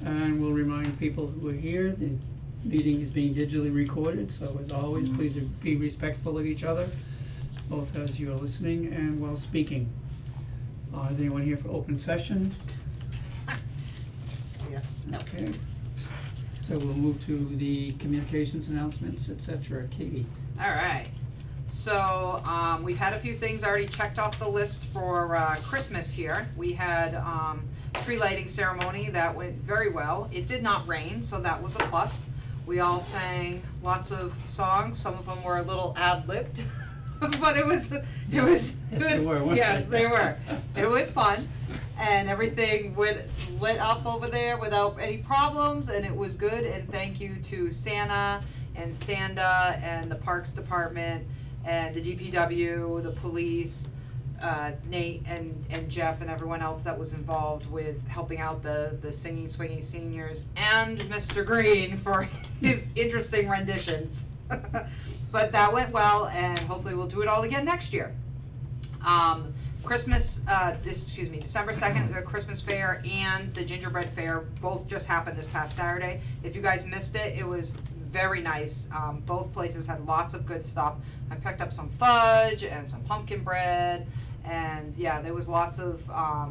And we'll remind people who are here, the meeting is being digitally recorded, so as always, please be respectful of each other, both as you're listening and while speaking. Is anyone here for open session? Yeah. No. Okay. So we'll move to the communications announcements, et cetera. Katie? Alright, so, we've had a few things already checked off the list for, Christmas here. We had, tree lighting ceremony, that went very well. It did not rain, so that was a plus. We all sang lots of songs, some of them were a little ad-libbed, but it was Yes, they were, weren't yes, they? they were. It was fun, and everything went lit up over there without any problems, and it was good, and thank you to Santa and Sanda and the Parks Department and the DPW, the police, Nate and Jeff and everyone else that was involved with helping out the Singing Swinging Seniors, and Mr. Green for his interesting renditions. But that went well, and hopefully we'll do it all again next year. December 2nd, the Christmas Fair and the Gingerbread Fair both just happened this past Saturday. If you guys missed it, it was very nice. Both places had lots of good stuff. I picked up some fudge and some pumpkin bread, and yeah, there was lots of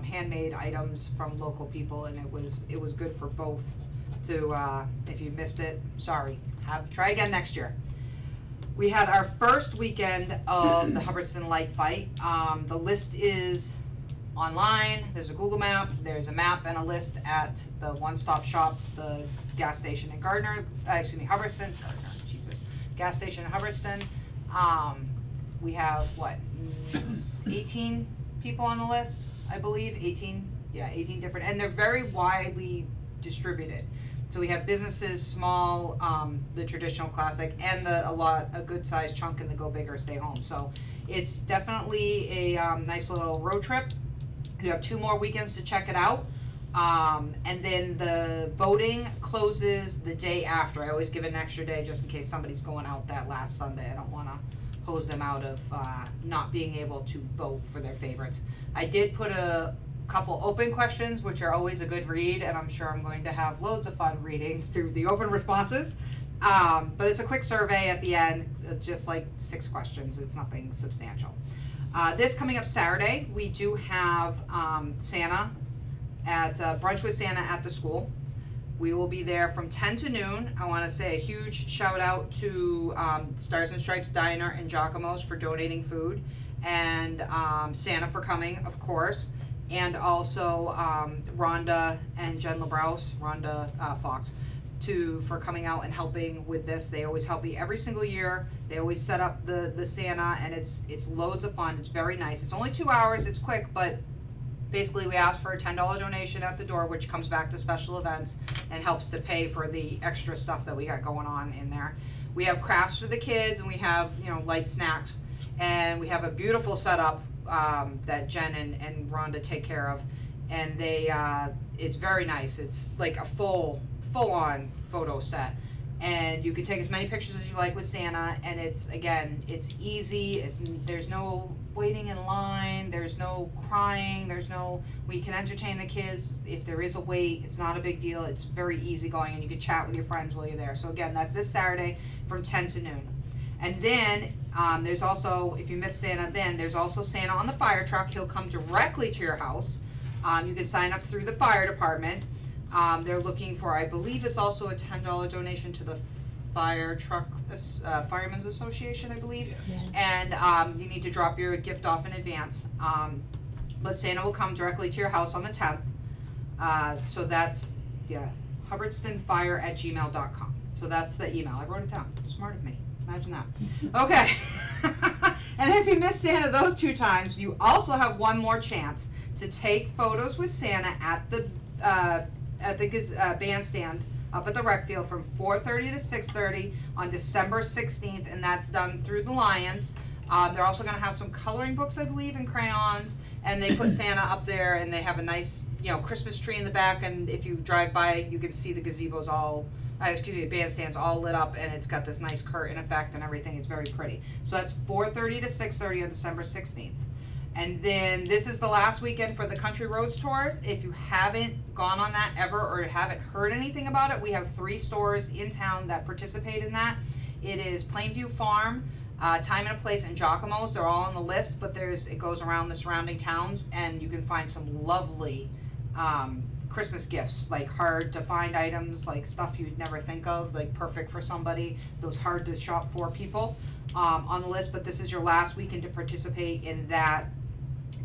handmade items from local people, and it was good for both. To if you missed it, sorry. Try again next year. We had our first weekend of the Hubbardston Light Fight. The list is online. There's a Google map. There's a map and a list at the one-stop shop, the gas station in Hubbardston. Gas station in Hubbardston. We have, 18 people on the list, I believe, 18 different, and they're very widely distributed. So we have businesses, small, the traditional classic, and a good sized chunk in the Go Big or Stay Home. So it's definitely a nice little road trip. You have 2 more weekends to check it out. And then the voting closes the day after. I always give an extra day just in case somebody's going out that last Sunday. I don't want to hose them out of not being able to vote for their favorites. I did put a couple open questions, which are always a good read, and I'm sure I'm going to have loads of fun reading through the open responses. But it's a quick survey at the end, just like 6 questions. It's nothing substantial. This coming up Saturday, we do have Santa at Brunch with Santa at the school. We will be there from 10 to noon. I want to say a huge shout out to Stars and Stripes Diner and Giacomo's for donating food, and Santa for coming, of course, and also Rhonda and Jen LaBrouse, Rhonda Fox, for coming out and helping with this. They always help me every single year. They always set up the Santa, and it's loads of fun. It's very nice. It's only 2 hours. It's quick, but basically we ask for a $10 donation at the door, which comes back to special events and helps to pay for the extra stuff that we got going on in there. We have crafts for the kids, and we have, light snacks, and we have a beautiful setup that Jen and Rhonda take care of, and it's very nice. It's like a full-on photo set, and you can take as many pictures as you like with Santa, and it's easy. There's no waiting in line, there's no crying, we can entertain the kids. If there is a wait, it's not a big deal. It's very easy going, and you can chat with your friends while you're there. So again, that's this Saturday from 10 to noon. And then there's also, if you miss Santa, then there's also Santa on the fire truck. He'll come directly to your house. You can sign up through the fire department. They're looking for, I believe it's also a $10 donation to the Fire Truck Firemen's Association, I believe. Yes. And you need to drop your gift off in advance. But Santa will come directly to your house on the 10th. So that's, hubbardstonfire@gmail.com. So that's the email. I wrote it down. Smart of me. Imagine that. Okay. And if you miss Santa those 2 times, you also have one more chance to take photos with Santa at the bandstand up at the rec field from 4:30 to 6:30 on December 16th, and that's done through the Lions. They're also going to have some coloring books, I believe, and crayons, and they put Santa up there, and they have a nice, Christmas tree in the back, and if you drive by, you can see the gazebos the bandstands all lit up, and it's got this nice curtain effect and everything. It's very pretty. So that's 4:30 to 6:30 on December 16th. And then this is the last weekend for the Country Roads Tour. If you haven't gone on that ever or haven't heard anything about it, we have 3 stores in town that participate in that. It is Plainview Farm, Time and a Place, and Giacomo's. They're all on the list, but it goes around the surrounding towns, and you can find some lovely Christmas gifts, like hard to find items, like stuff you'd never think of, like perfect for somebody, those hard to shop for people on the list. But this is your last weekend to participate in that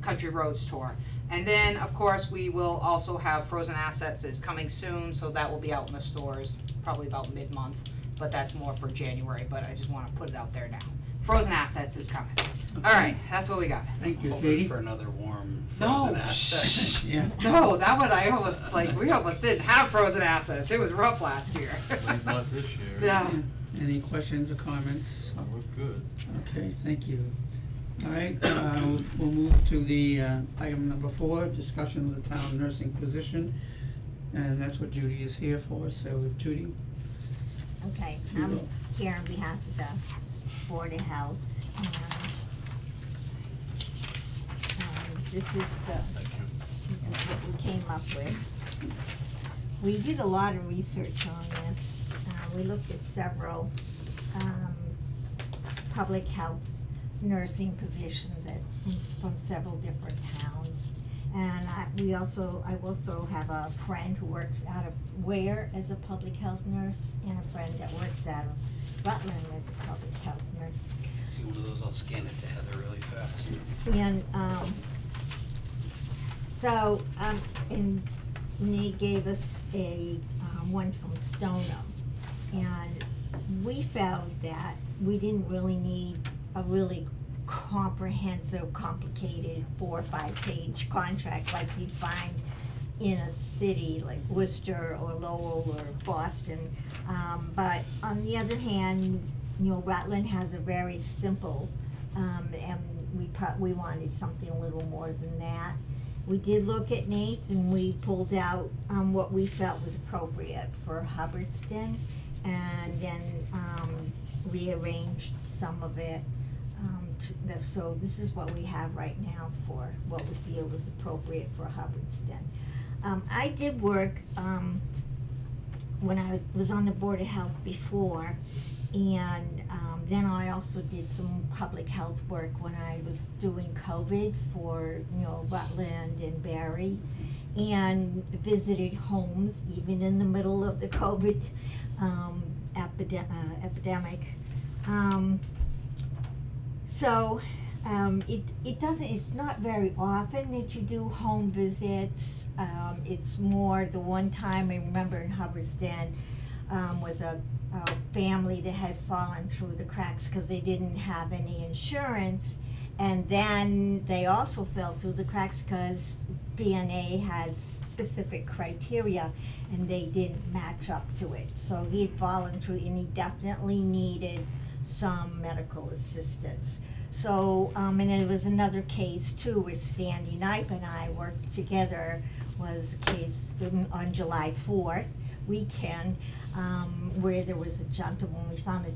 Country Roads Tour. And then, of course, we will also have Frozen Assets is coming soon, so that will be out in the stores probably about mid-month, but that's more for January, but I just want to put it out there now. Frozen Assets is coming. All right, that's what we got. Thank you, Hoping Katie. for another warm No. Frozen asset. Yeah. No, that one I almost, we almost didn't have Frozen Assets. It was rough last year. Might not this year. Yeah. Any questions or comments? That looked good. Okay, thank you. All right, we'll move to the item number 4, discussion of the town nursing position. And that's what Judy is here for, so Judy. Okay, You I'm will. here on behalf of the Board of Health, and this is what we came up with. We did a lot of research on this. We looked at several public health nursing positions from several different towns. And I also have a friend who works out of Ware as a public health nurse, and a friend that works out of Rutland as a public health nurse. I see one of those, I'll scan it to Heather really fast. And, and they gave us one from Stoneham. And we felt that we didn't really need a really comprehensive, complicated 4 or 5 page contract like you'd find in a city like Worcester or Lowell or Boston. But on the other hand, Rutland has a very simple, and we wanted something a little more than that. We did look at Nate's, and we pulled out what we felt was appropriate for Hubbardston, and then rearranged some of it. So this is what we have right now for what we feel is appropriate for Hubbardston. I did work when I was on the Board of Health before, and then I also did some public health work when I was doing COVID for Rutland and Barry, and visited homes even in the middle of the COVID epidemic. It's not very often that you do home visits. It's more the one time I remember in Hubbardston was a family that had fallen through the cracks because they didn't have any insurance, and then they also fell through the cracks because BNA has specific criteria and they didn't match up to it. So he had fallen through, and he definitely needed some medical assistance. So, and there was another case too where Sandy Knipe and I worked together, was a case on July 4th weekend, where there was a gentleman, we found a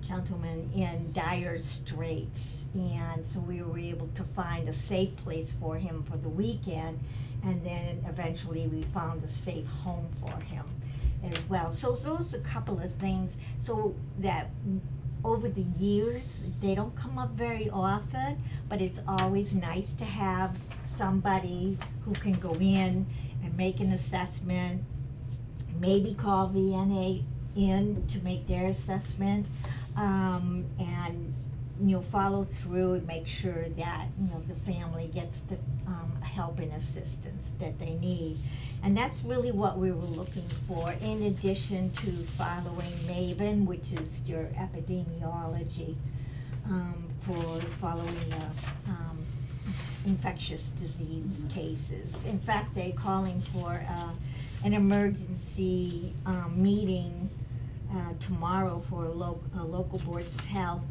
gentleman in dire straits, and so we were able to find a safe place for him for the weekend, and then eventually we found a safe home for him as well. So those are a couple of things, so that over the years, they don't come up very often, but it's always nice to have somebody who can go in and make an assessment, maybe call VNA in to make their assessment, and follow through and make sure that the family gets the help and assistance that they need. And that's really what we were looking for, in addition to following MAVEN, which is your epidemiology, for following infectious disease cases. In fact, they're calling for an emergency meeting tomorrow for local boards of health,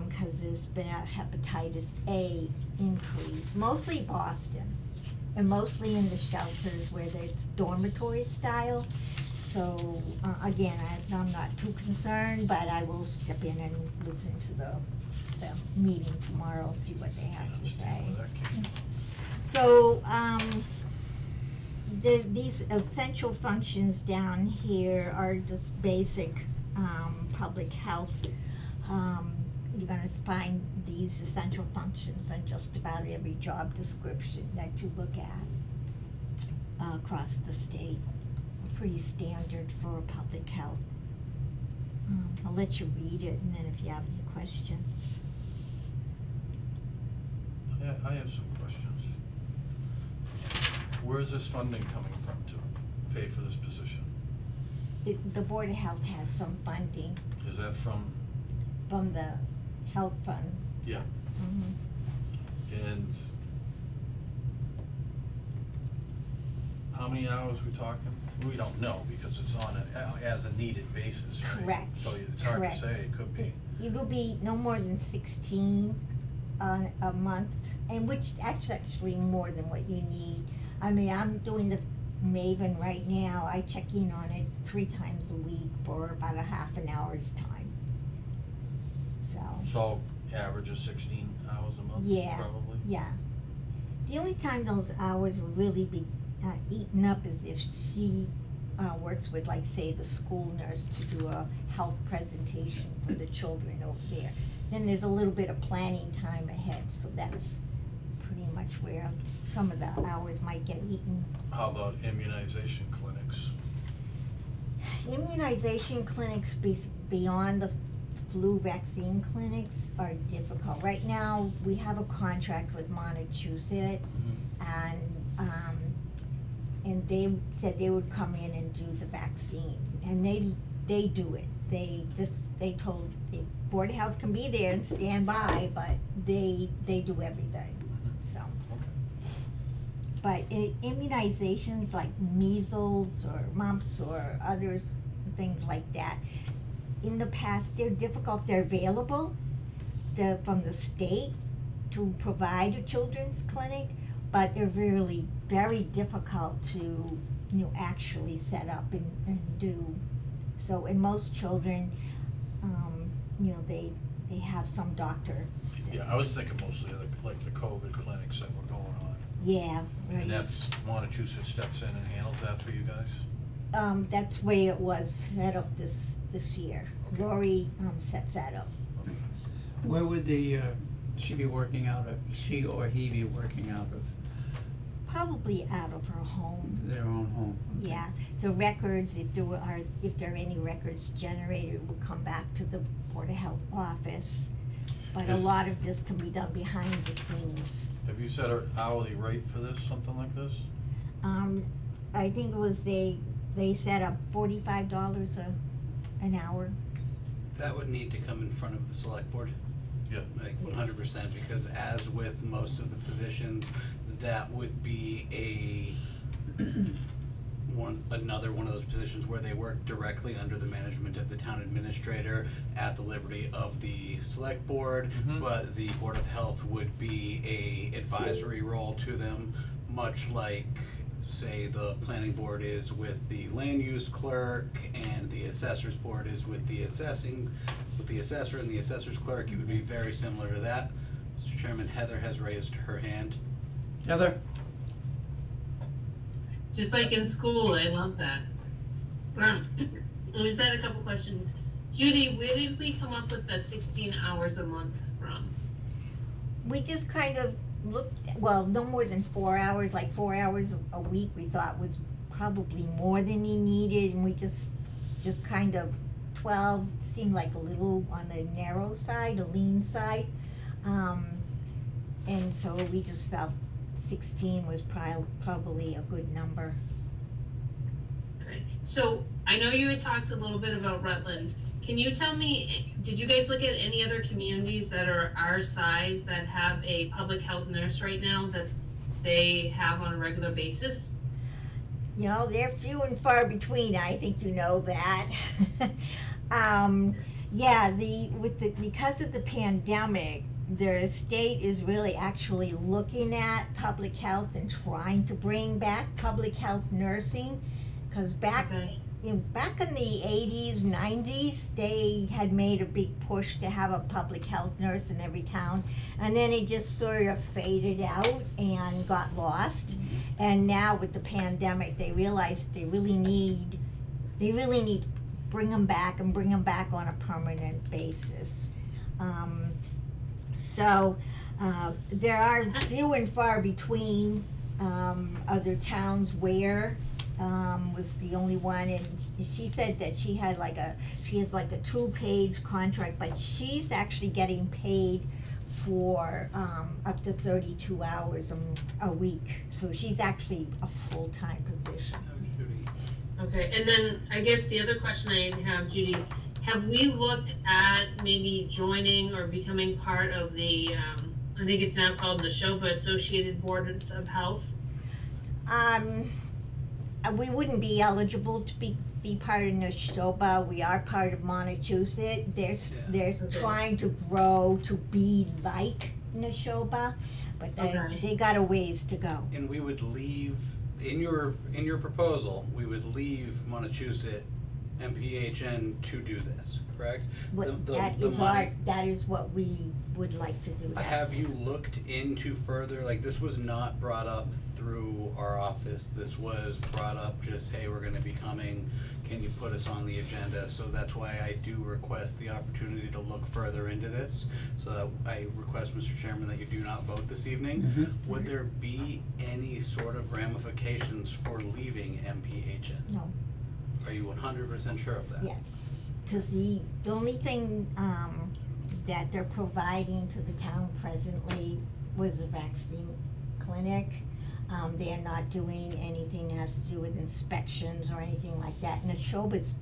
because there's been a hepatitis A increase, mostly Boston, and mostly in the shelters where there's dormitory style. So again, I'm not too concerned, but I will step in and listen to the meeting tomorrow, see what they have to Understand say. where that came from. So, these essential functions down here are just basic, public health. You're gonna find these essential functions on just about every job description that you look at, across the state. Pretty standard for public health. I'll let you read it, and then if you have any questions. I have some questions. Where is this funding coming from to pay for this position? The Board of Health has some funding Is that from, from the health fund. yeah, Mhm. and how many hours we talking? We don't know because it's on a, as a needed basis, right? Correct, So it's hard to correct. say, it could be. It will be no more than 16 a month, and which actually more than what you need. I mean, I'm doing the Maven right now. I check in on it 3 times a week for about a half an hour's time. So average of 16 hours a month, Yeah. probably? Yeah. The only time those hours will really be eaten up is if she works with, like, say, the school nurse to do a health presentation for the children over there. Then there's a little bit of planning time ahead, so that's pretty much where some of the hours might get eaten. How about immunization clinics? Immunization clinics beyond the flu vaccine clinics are difficult. Right now, we have a contract with Montechusett, and they said they would come in and do the vaccine, and they do it. They told the Board of Health can be there and stand by, but they do everything, so. But immunizations like measles or mumps or others, things like that, in the past, they're difficult. They're available from the state to provide a children's clinic, but they're really very difficult to, actually set up and do. So, in most children, they have some doctor. Yeah, I was thinking mostly like the COVID clinics that were going on. Yeah, right. And that's, Montechusett steps in and handles that for you guys? That's the way it was set up this year. Okay. Rory sets that up. Okay. Where would she be working out of, she or he be working out of? Probably out of her home. Their own home? Okay. Yeah, the records, if there are any records generated, will come back to the Board of Health office. But a Is- lot of this can be done behind the scenes. Have you set an hourly rate for this, something like this? I think it was they set up $45 an hour. That would need to come in front of the select board, Yeah. like 100%, because as with most of the positions, that would be another one of those positions where they work directly under the management of the town administrator at the liberty of the select board, Mhm. but the Board of Health would be a advisory role to them, much like, say, the planning board is with the land use clerk and the assessor's board is with the assessor and the assessor's clerk. It would be very similar to that. Mr. Chairman, Heather has raised her hand. Heather? Just like in school, I love that. We just had a couple questions. Judy, where did we come up with the 16 hours a month from? We just kind of looked, well, no more than 4 hours, like 4 hours a week we thought was probably more than he needed, and we just kind of, 12 seemed like a little on the narrow side, a lean side. And so we just felt 16 was probably a good number. Okay, so I know you had talked a little bit about Rutland. Can you tell me, did you guys look at any other communities that are our size that have a public health nurse right now that they have on a regular basis? They're few and far between, I think you know that. Because of the pandemic, the state is really actually looking at public health and trying to bring back public health nursing. Because back back in the 80s, 90s, they had made a big push to have a public health nurse in every town, and then it just sort of faded out and got lost. And now with the pandemic, they realized they really need to bring them back on a permanent basis. So there are few and far between other towns where was the only one, and she said that she has like a 2-page contract, but she's actually getting paid for up to 32 hours a week, so she's actually a full-time position. Okay, and then I guess the other question I have, Judy, have we looked at maybe joining or becoming part of the, I think it's now called the Neshoba Associated Boards of Health? We wouldn't be eligible to be part of Neshoba. We are part of Montechusett. There's Okay. trying to grow to be like Neshoba, but Okay. they got a ways to go. And we would leave, in your proposal, we would leave Montechusett MPHN to do this, correct? That is what we would like to do. Have you looked into further, like, this was not brought up through our office, this was brought up just, hey, we're gonna be coming, can you put us on the agenda? So that's why I do request the opportunity to look further into this, so that I request, Mr. Chairman, that you do not vote this evening. Would there be any sort of ramifications for leaving MPHN? No. Are you 100% sure of that? Yes, because the only thing that they're providing to the town presently was a vaccine clinic. They are not doing anything that has to do with inspections or anything like that. Neshoba's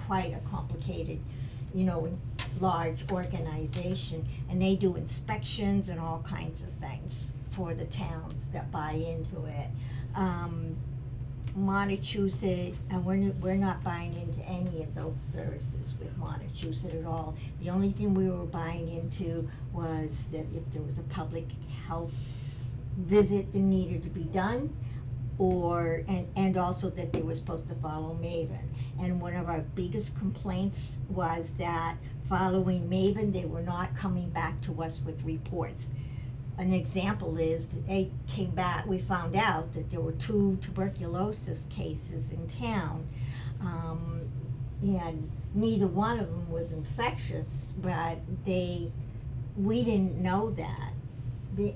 quite a complicated, large organization, and they do inspections and all kinds of things for the towns that buy into it. Montechusett, and we're not buying into any of those services with Montechusett at all. The only thing we were buying into was that if there was a public health visit that needed to be done, and also that they were supposed to follow Maven. And one of our biggest complaints was that following Maven, they were not coming back to us with reports. An example is that they came back, we found out that there were 2 tuberculosis cases in town, and neither one of them was infectious, but we didn't know that.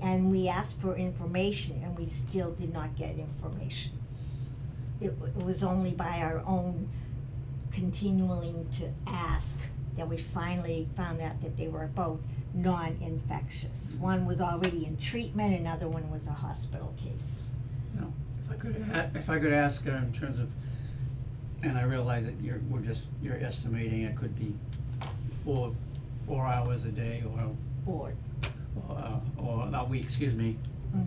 And we asked for information, and we still did not get information. It was only by our own continuing to ask that we finally found out that they were both non-infectious. One was already in treatment, another one was a hospital case. No, if I could ask in terms of, and I realize that you're estimating it could be 4 hours a day or a week, excuse me,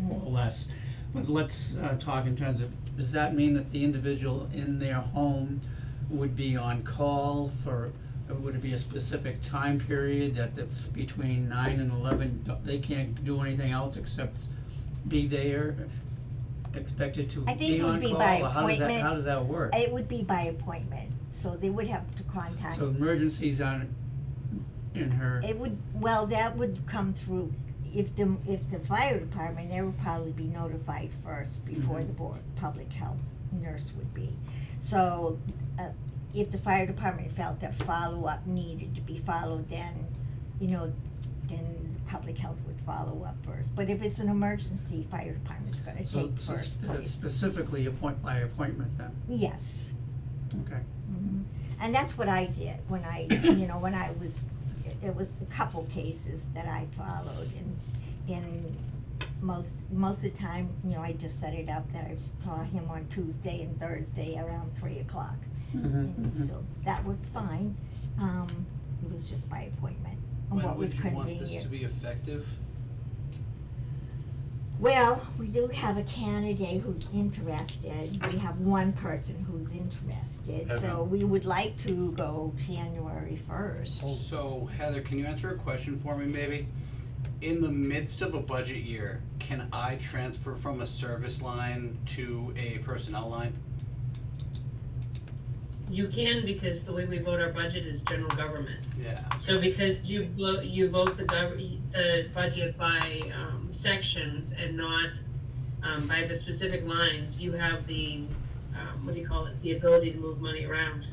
or less. But let's talk in terms of, does that mean that the individual in their home would be on call for, would it be a specific time period that between 9 and 11, they can't do anything else except be there, expected to I think be it would on be call? by Or appointment. how does that work? It would be by appointment, so they would have to contact. So emergencies aren't in her, That would come through, if the fire department, they would probably be notified first before the board, public health nurse would be. So, if the fire department felt that follow-up needed to be followed, then the public health would follow up first. But if it's an emergency, fire department's gonna take first place. specifically by appointment then? Yes. Okay. And that's what I did when I, it was a couple cases that I followed, and most of the time, I just set it up that I saw him on Tuesday and Thursday around 3 o'clock. And so that worked fine. It was just by appointment, and what was convenient. When would you want this to be effective? Well, we do have a candidate who's interested. We have one person who's interested, so we would like to go January 1st. So Heather, can you answer a question for me maybe? In the midst of a budget year, can I transfer from a service line to a personnel line? You can, because the way we vote our budget is general government. Yeah, So because you vote the budget by, sections and not, by the specific lines, you have the, what do you call it, the ability to move money around.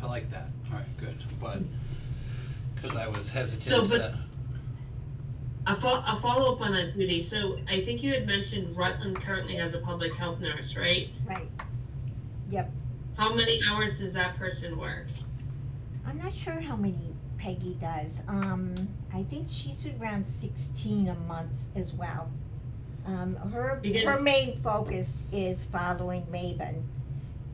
I like that, alright, good, but, cause I was So, hesitant but- that, A follow-up on that, Judy, so I think you had mentioned Rutland currently has a public health nurse, right? Right. Yep. How many hours does that person work? I'm not sure how many Peggy does. I think she's around 16 a month as well. Her Because- main focus is following Maven,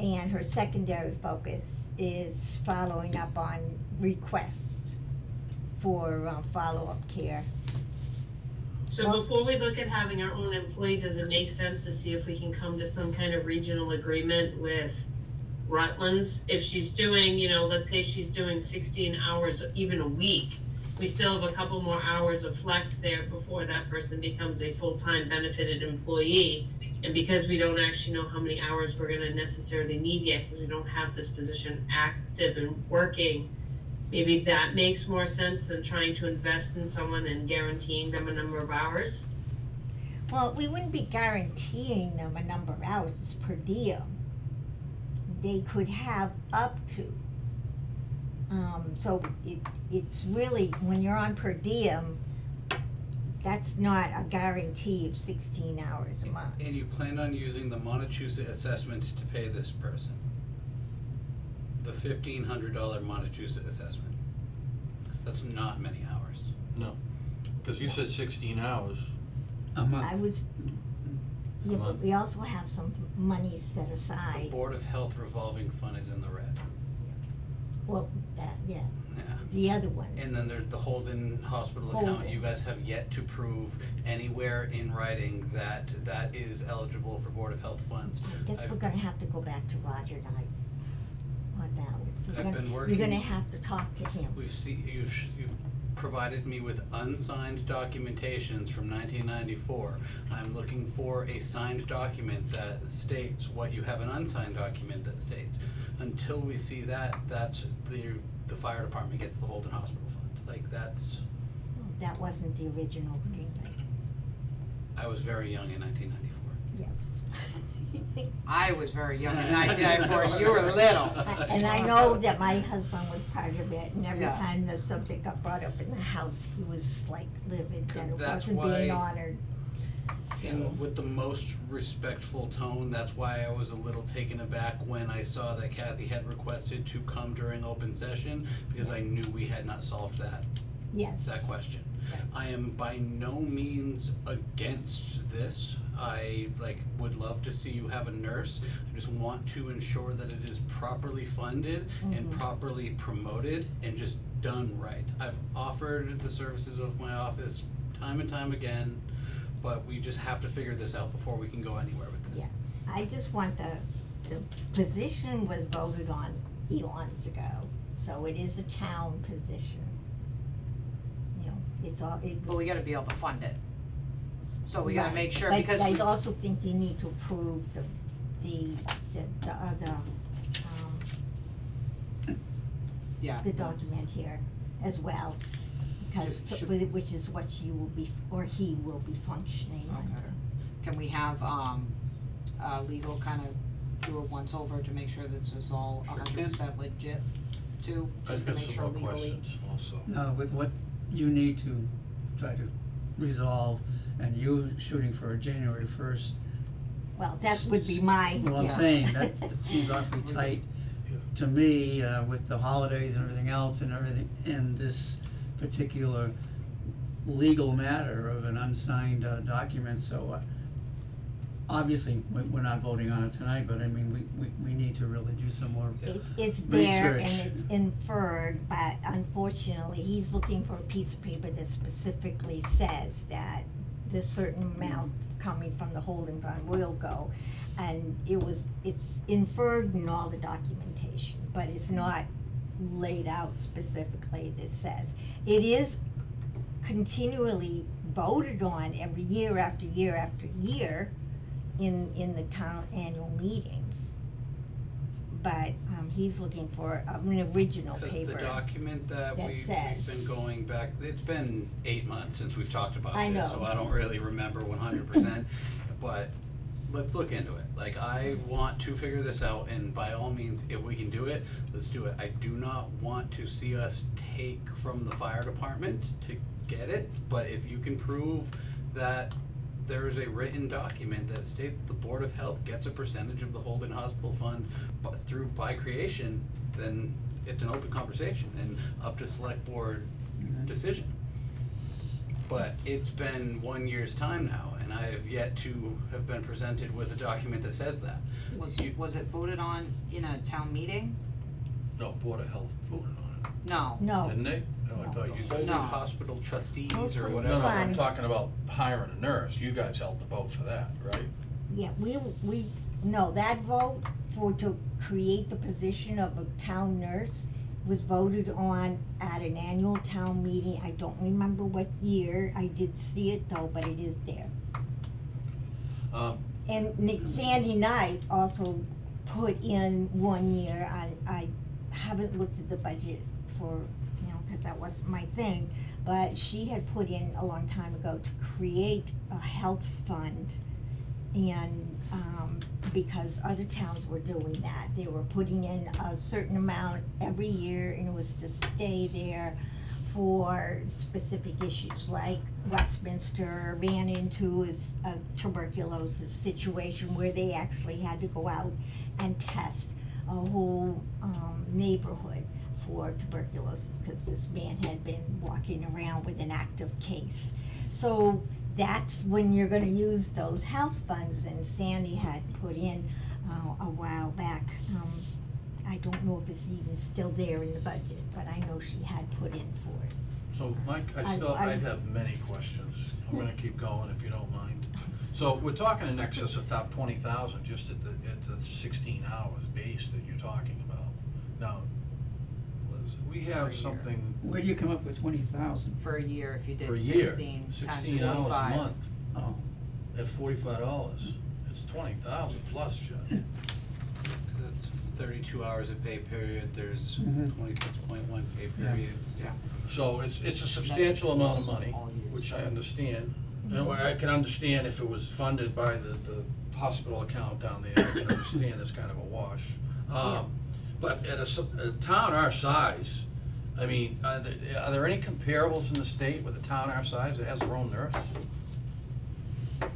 and her secondary focus is following up on requests for follow-up care. So before we look at having our own employee, does it make sense to see if we can come to some kind of regional agreement with Rutland? If she's doing, let's say she's doing 16 hours even a week, we still have a couple more hours of flex there before that person becomes a full-time benefited employee. And because we don't actually know how many hours we're gonna necessarily need yet, because we don't have this position active and working, maybe that makes more sense than trying to invest in someone and guaranteeing them a number of hours. Well, we wouldn't be guaranteeing them a number of hours, it's per diem. They could have up to. So it's really, when you're on per diem, that's not a guarantee of 16 hours a month. and you plan on using the Montechusett assessment to pay this person? The $1,500 Montechusett assessment? 'Cause that's not many hours. No, cause you said 16 hours. A month. I was, yeah, but month. we also have some money set The aside. Board of Health revolving fund is in the red. Well, that, yeah, Yeah. the other one. And then there's the Holden Hospital account, Holden. you guys have yet to prove anywhere in writing that that is eligible for Board of Health funds. I guess I've- we're gonna have to go back to Roger and I on that one. I've been We're working- gonna have to talk to him. You've provided me with unsigned documentations from 1994. I'm looking for a signed document that states what you have an unsigned document that states. Until we see that, that's the fire department gets the Holden Hospital fund. Like, that's, That wasn't the original agreement, I was very young in 1994. yes. I was very young in 1994, you were little. And I know that my husband was part of it, and every Yeah. time the subject got brought up in the house, he was like livid that 'Cause it that's wasn't being why- honored. So, And with the most respectful tone, that's why I was a little taken aback when I saw that Kathy had requested to come during open session, because I knew we had not solved that yes, question. Right. I am by no means against this. I would love to see you have a nurse. I just want to ensure that it is properly funded and Mhm. properly promoted and just done right. I've offered the services of my office time and time again, but we just have to figure this out before we can go anywhere with this. yeah. I just want the position was voted on eons ago, so it is a town position. It's all, it was. But we gotta be able to fund it. So we gotta Right. make sure, But because I we, also think you need to approve the other, yeah. the document here as well. Because, Should- which is what you will be, or he will be functioning Okay. under. Can we have, legal kind of do a once over to make sure this is all Sure 100% legit too? I've Just to got make some sure more legally. questions also. Now, with what you need to try to resolve, and you shooting for January 1st, Well, that would be my, well, I'm yeah. saying, that seems awfully tight to me, with the holidays and everything else and this particular legal matter of an unsigned, document, so, obviously, we're not voting on it tonight, but I mean, we need to really do some more. It's there Research. and it's inferred, but unfortunately, he's looking for a piece of paper that specifically says that the certain amount coming from the Holden Fund will go. And it's inferred in all the documentation, but it's not laid out specifically that says. It is continually voted on every year after year after year in the town annual meetings. but, he's looking for an original Cause paper. the document that that we've says- been going back, it's been 8 months since we've talked about I this, know. so I don't really remember 100%, but let's look into it. Like, I want to figure this out, and by all means, if we can do it, let's do it. I do not want to see us take from the fire department to get it, but if you can prove that there is a written document that states the Board of Health gets a percentage of the Holden Hospital Fund by creation, then it's an open conversation and up to select board decision. But it's been 1 year's time now, and I have yet to have been presented with a document that says that. Was it voted on in a town meeting? No, Board of Health voted on it, No. No, didn't they? No, I No. thought The you guys. Holden No. Hospital trustees Most or of No, whatever. no, I'm Fine. talking about hiring a nurse, you guys held the vote for that, right? yeah, no, that vote to create the position of a town nurse was voted on at an annual town meeting. I don't remember what year. I did see it though, but it is there. And Sandy Knight also put in 1 year. I haven't looked at the budget for, cause that wasn't my thing. But she had put in a long time ago to create a health fund. And, because other towns were doing that, they were putting in a certain amount every year, and it was to stay there for specific issues, like Westminster ran into a tuberculosis situation where they actually had to go out and test a whole, neighborhood for tuberculosis, cause this man had been walking around with an active case. So that's when you're gonna use those health funds, and Sandy had put in, a while back, I don't know if it's even still there in the budget, but I know she had put in for it. So Mike, I- I have many questions, I'm gonna keep going if you don't mind. So we're talking in excess of top 20,000 just at the 16 hours base that you're talking about. Now, Liz, we Per have year. something Where do you come up with 20,000? For a year, if you for a did year, 16 times 16 hours a 45. month Oh, at $45, it's 20,000 plus, Jeff. That's 32 hours of pay period, there's Mhm. 26.1 pay Yeah. periods, yeah. So it's a substantial amount of money, all years. which I understand. And I can understand if it was funded by the hospital account down there, I can understand it's kind of a wash. But at a town our size, I mean, are there any comparables in the state with a town our size that has their own nurse?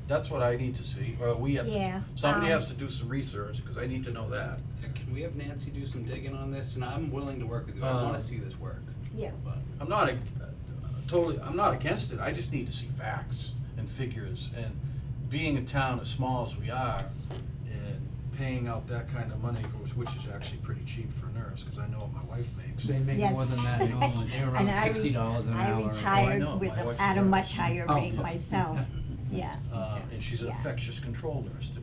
That's what I need to see, or we have, Yeah, somebody has to do some research, because I need to know that. Can we have Nancy do some digging on this? And I'm willing to work with you, I wanna see this work. Yeah. But I'm not, I'm not against it, I just need to see facts and figures, and being a town as small as we are, and paying out that kind of money, which is actually pretty cheap for a nurse, cause I know what my wife makes. they make more than that normally, they're And around I re- $60 an I hour. retired know, with my wife at a is much nurse. higher Oh, rate yeah. myself, yeah, And she's an Yeah. infectious control nurse to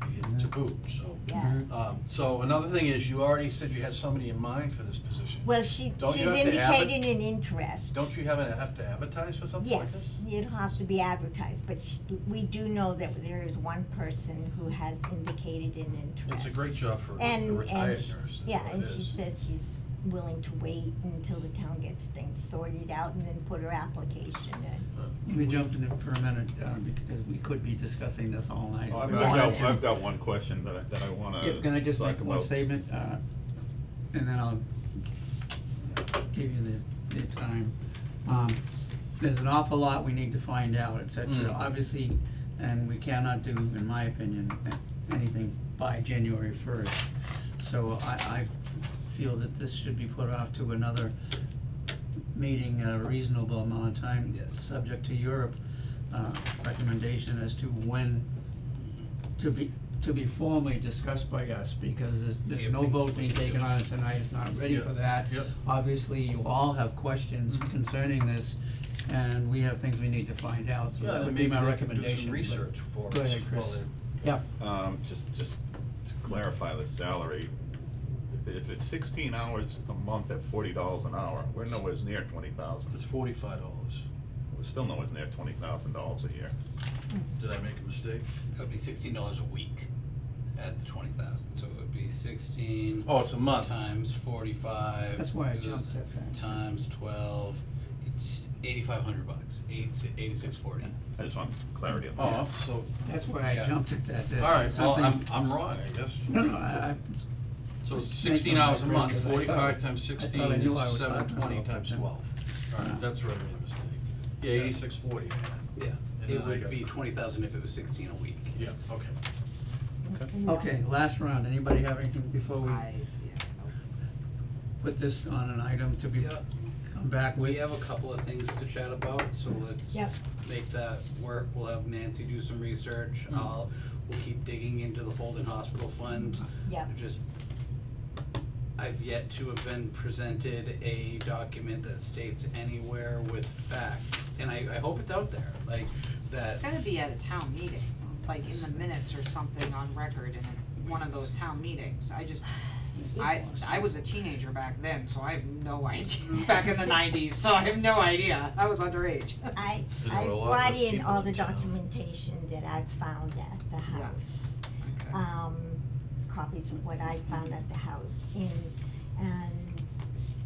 boot, so. yeah. So another thing is, you already said you had somebody in mind for this position. Well, Don't she's you have to indicated an interest. Don't you have to advertise for something like Yes, this? it'll have to be advertised, but we do know that there is one person who has indicated an interest. It's a great job for a And retired she- nurse, is yeah, what and it she is. said she's willing to wait until the town gets things sorted out and then put her application in. Let me jump in there for a minute, because we could be discussing this all night. I've if we wanted to. I've got one question that I wanna Yeah, can I just talk make one about. statement, and then I'll give you the time. There's an awful lot we need to find out, et cetera, Mm. obviously, and we cannot do, in my opinion, anything by January 1st. So I feel that this should be put off to another meeting at a reasonable amount of time, Yes. subject to your recommendation as to when to be formally discussed by us, because there's If no things vote being switch. taken on it tonight, it's not ready Yeah. for that. Yep. Obviously, you all have questions Mhm. concerning this, and we have things we need to find out, so Yeah, that but would be maybe my they can do recommendation. some but- research for us. Go ahead, Chris. while Yeah, Just to clarify the salary, if it's 16 hours a month at $40 an hour, we're nowhere near 20,000. It's $45. We're still nowhere near $20,000 a year. Did I make a mistake? That would be $16 a week at the 20,000, so it would be 16 Oh, it's a month. times 45. That's why I goes jumped at that. Times 12, it's $8,500, 8640. I just want clarity on Oh, that. so, That's why I Yeah. jumped at that. all right, well, Something- I'm wrong, I guess. No, no, I So it's Just 16 making hours a my month, risk, 'cause I 45 thought- times I thought 16 I knew I is was 720 talking times about 12. All Yeah. right, that's where I made a mistake. Yeah, 8640. Yeah, And it then I would got- be 20,000 if it was 16 a week. Yeah, okay. No. Okay, last round, anybody have anything before we Yeah, put this on an item to be, Yep. come back with? We have a couple of things to chat about, so let's Yep. make that work. We'll have Nancy do some research. We'll keep digging into the Holden Hospital Fund. Yep. Just, I've yet to have been presented a document that states anywhere with fact, and I hope it's out there, like, that. It's gotta be at a town meeting, like in the minutes or something on record in one of those town meetings. I was a teenager back then, so I have no idea, back in the 90s, so I have no idea. I was underage. I There were a lot brought less in people all in the town. documentation that I found at the Yeah. house. Okay. Copies of what I found at the house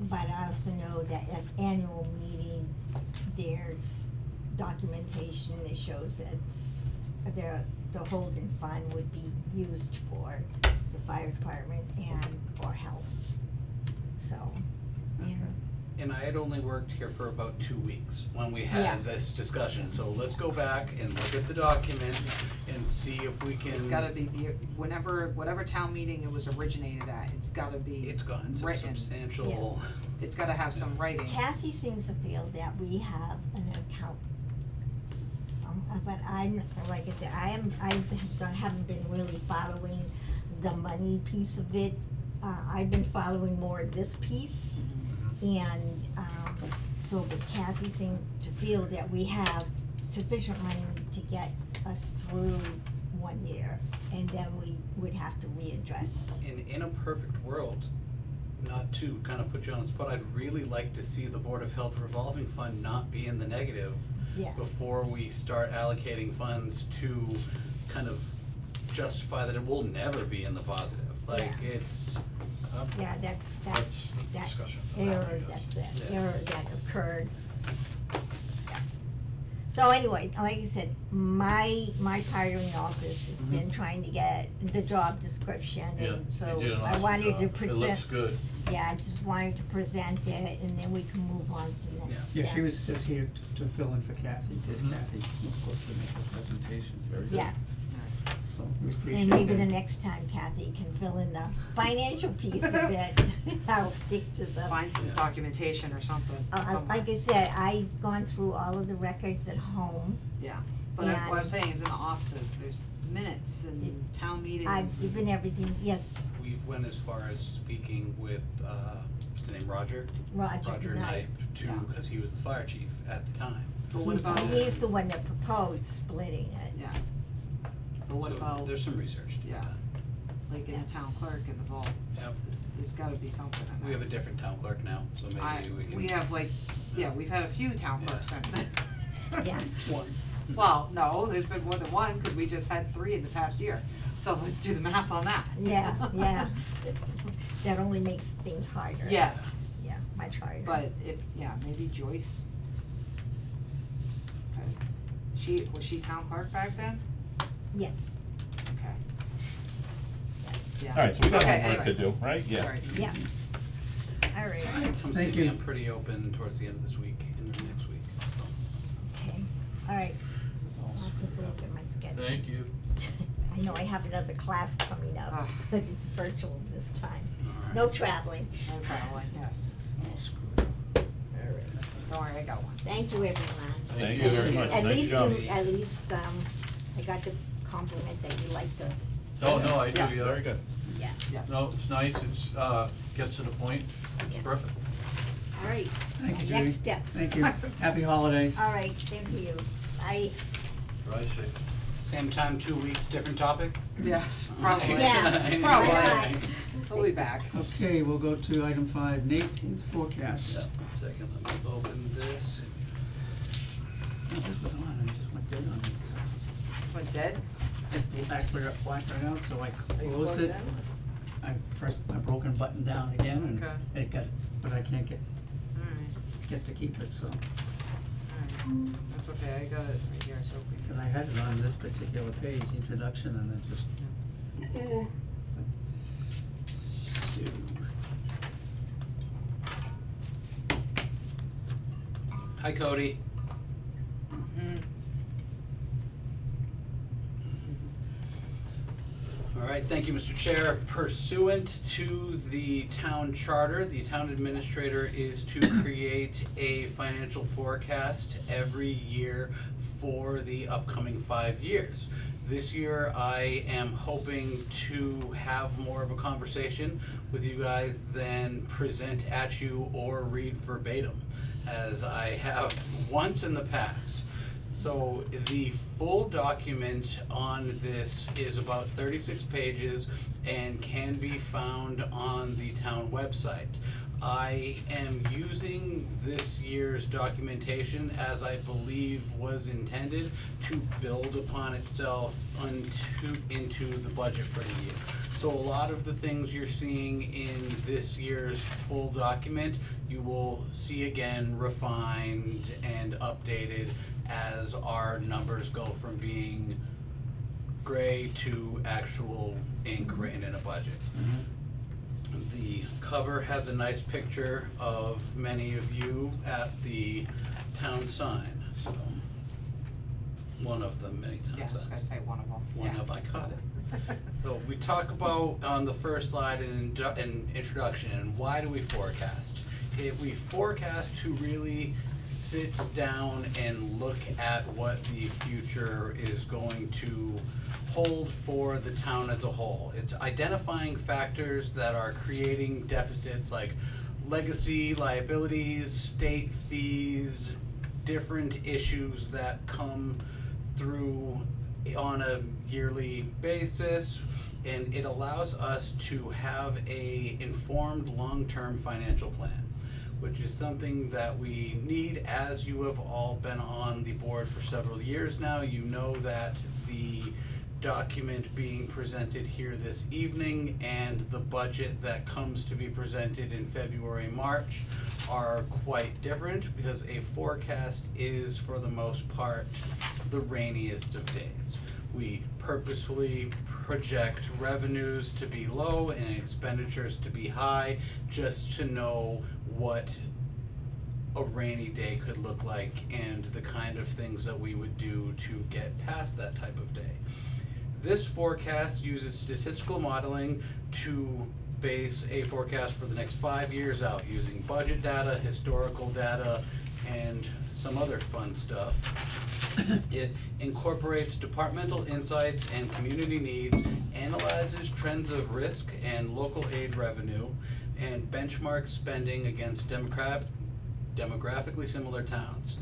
but I also know that at annual meeting, there's documentation that shows that the Holden Fund would be used for the fire department and for health, so, And I had only worked here for about 2 weeks when we Yeah. had this discussion, so let's go back and look at the document and see if we can. It's gotta be whatever town meeting it was originated at, it's gotta be It's gotten some written. substantial. It's gotta have some writing. Kathy seems to feel that we have an account, but I'm, like I said, I haven't been really following the money piece of it. I've been following more this piece, and, but Kathy seemed to feel that we have sufficient money to get us through 1 year, and then we would have to readdress. In a perfect world, not to kind of put you on the spot, I'd really like to see the Board of Health revolving fund not be in the negative Yeah. before we start allocating funds to kind of justify that it will never be in the positive. Like, Yeah. it's, Yeah, that's That's the that discussion. error, that's that Yeah. error that occurred. Yeah. So anyway, like I said, my part in the office has been trying to get the job description, Yeah, and so you did an I awesome wanted to job. It present. looks good. Yeah, I just wanted to present it, and then we can move on to the next steps. Yeah, she was just here to fill in for Kathy, because Mhm. Kathy was supposed to make the presentation. Very good. Yeah, So we appreciate and maybe that. the next time Kathy can fill in the financial piece of it, I'll stick to the. Find some Yeah. documentation or something. somewhere. Like I said, I've gone through all of the records at home. Yeah, but what I'm saying is in the offices, there's minutes and town meetings. I've given everything, yes, we've went as far as speaking with, what's his name, Roger Roger Knight. Knipe, Yeah. because he was the fire chief at the time. But what about, He's the one that proposed splitting it. yeah, but what So about, there's some research to be Yeah. done. like in the town clerk in the vault, Yep. there's gotta be something in there. We have a different town clerk now, so maybe we can. We have like, yeah, we've had a few town clerks since then. Yeah, One. Well, no, there's been more than one, cause we just had 3 in the past year, so let's do the math on that. yeah, yeah. That only makes things harder. Yes, Yeah, much harder. but maybe Joyce. Was she town clerk back then? Yes, Okay. Yeah. Alright, so we got Okay, homework to anyway. do, right? Yeah. Sorry. yeah. All right, I'm Thank thinking you. I'm pretty open towards the end of this week and next week, so. okay, all right. This is all I'll take a screwed look up. at my schedule. Thank you. I know I have another class coming up, Ah. but it's virtual this time. Alright. No traveling. No traveling, yes. This is all screwed up. All right. Don't worry, I got one. Thank you, everyone. Thank you very much. At Nice least, job. I got the compliment that you like the, No, I do, Yeah. yeah. Very good. yeah, No, it's nice, it's, gets to the point, it's Yeah. perfect. all right. Thank you, Judy. Next steps. Thank you. Happy holidays. All right, thank you. Bye. Drive safe. Same time, 2 weeks, different topic? Yes, probably. Yeah, Probably. We'll be back. Okay, we'll go to item 5, Nate, in the forecast. Yeah, 1 second, let me open this. Oh, this was on, I just went dead on it. Went dead? it actually got blacked out, so I Are you closed plugged it. in? I pressed my broken button down again Okay. and it got, but I can't Alright, get to keep it, so. alright, that's okay, I got it right here, so if we And I had it on this particular page, introduction, and it just. So. Hi, Cody. All right, thank you, Mr. Chair. Pursuant to the town charter, the town administrator is to create a financial forecast every year for the upcoming 5 years. This year, I am hoping to have more of a conversation with you guys than present at you or read verbatim, as I have once in the past. So the full document on this is about 36 pages and can be found on the town website. I am using this year's documentation as I believe was intended to build upon itself into the budget for the year. So a lot of the things you're seeing in this year's full document, you will see again refined and updated as our numbers go from being gray to actual ink written in a budget. The cover has a nice picture of many of you at the town sign, so one of them many town yeah, I was signs. gonna say one of them, One of, I caught it. So we talk about on the first slide in introduction, why do we forecast? We forecast to really sit down and look at what the future is going to hold for the town as a whole. It's identifying factors that are creating deficits like legacy, liabilities, state fees, different issues that come through on a yearly basis, and it allows us to have a informed long-term financial plan, which is something that we need. As you have all been on the board for several years now, you know that the document being presented here this evening and the budget that comes to be presented in February, March are quite different, because a forecast is, for the most part, the rainiest of days. We purposefully project revenues to be low and expenditures to be high, just to know what a rainy day could look like and the kind of things that we would do to get past that type of day. This forecast uses statistical modeling to base a forecast for the next 5 years out, using budget data, historical data, and some other fun stuff. It incorporates departmental insights and community needs, analyzes trends of risk and local aid revenue, and benchmarks spending against demographically similar towns.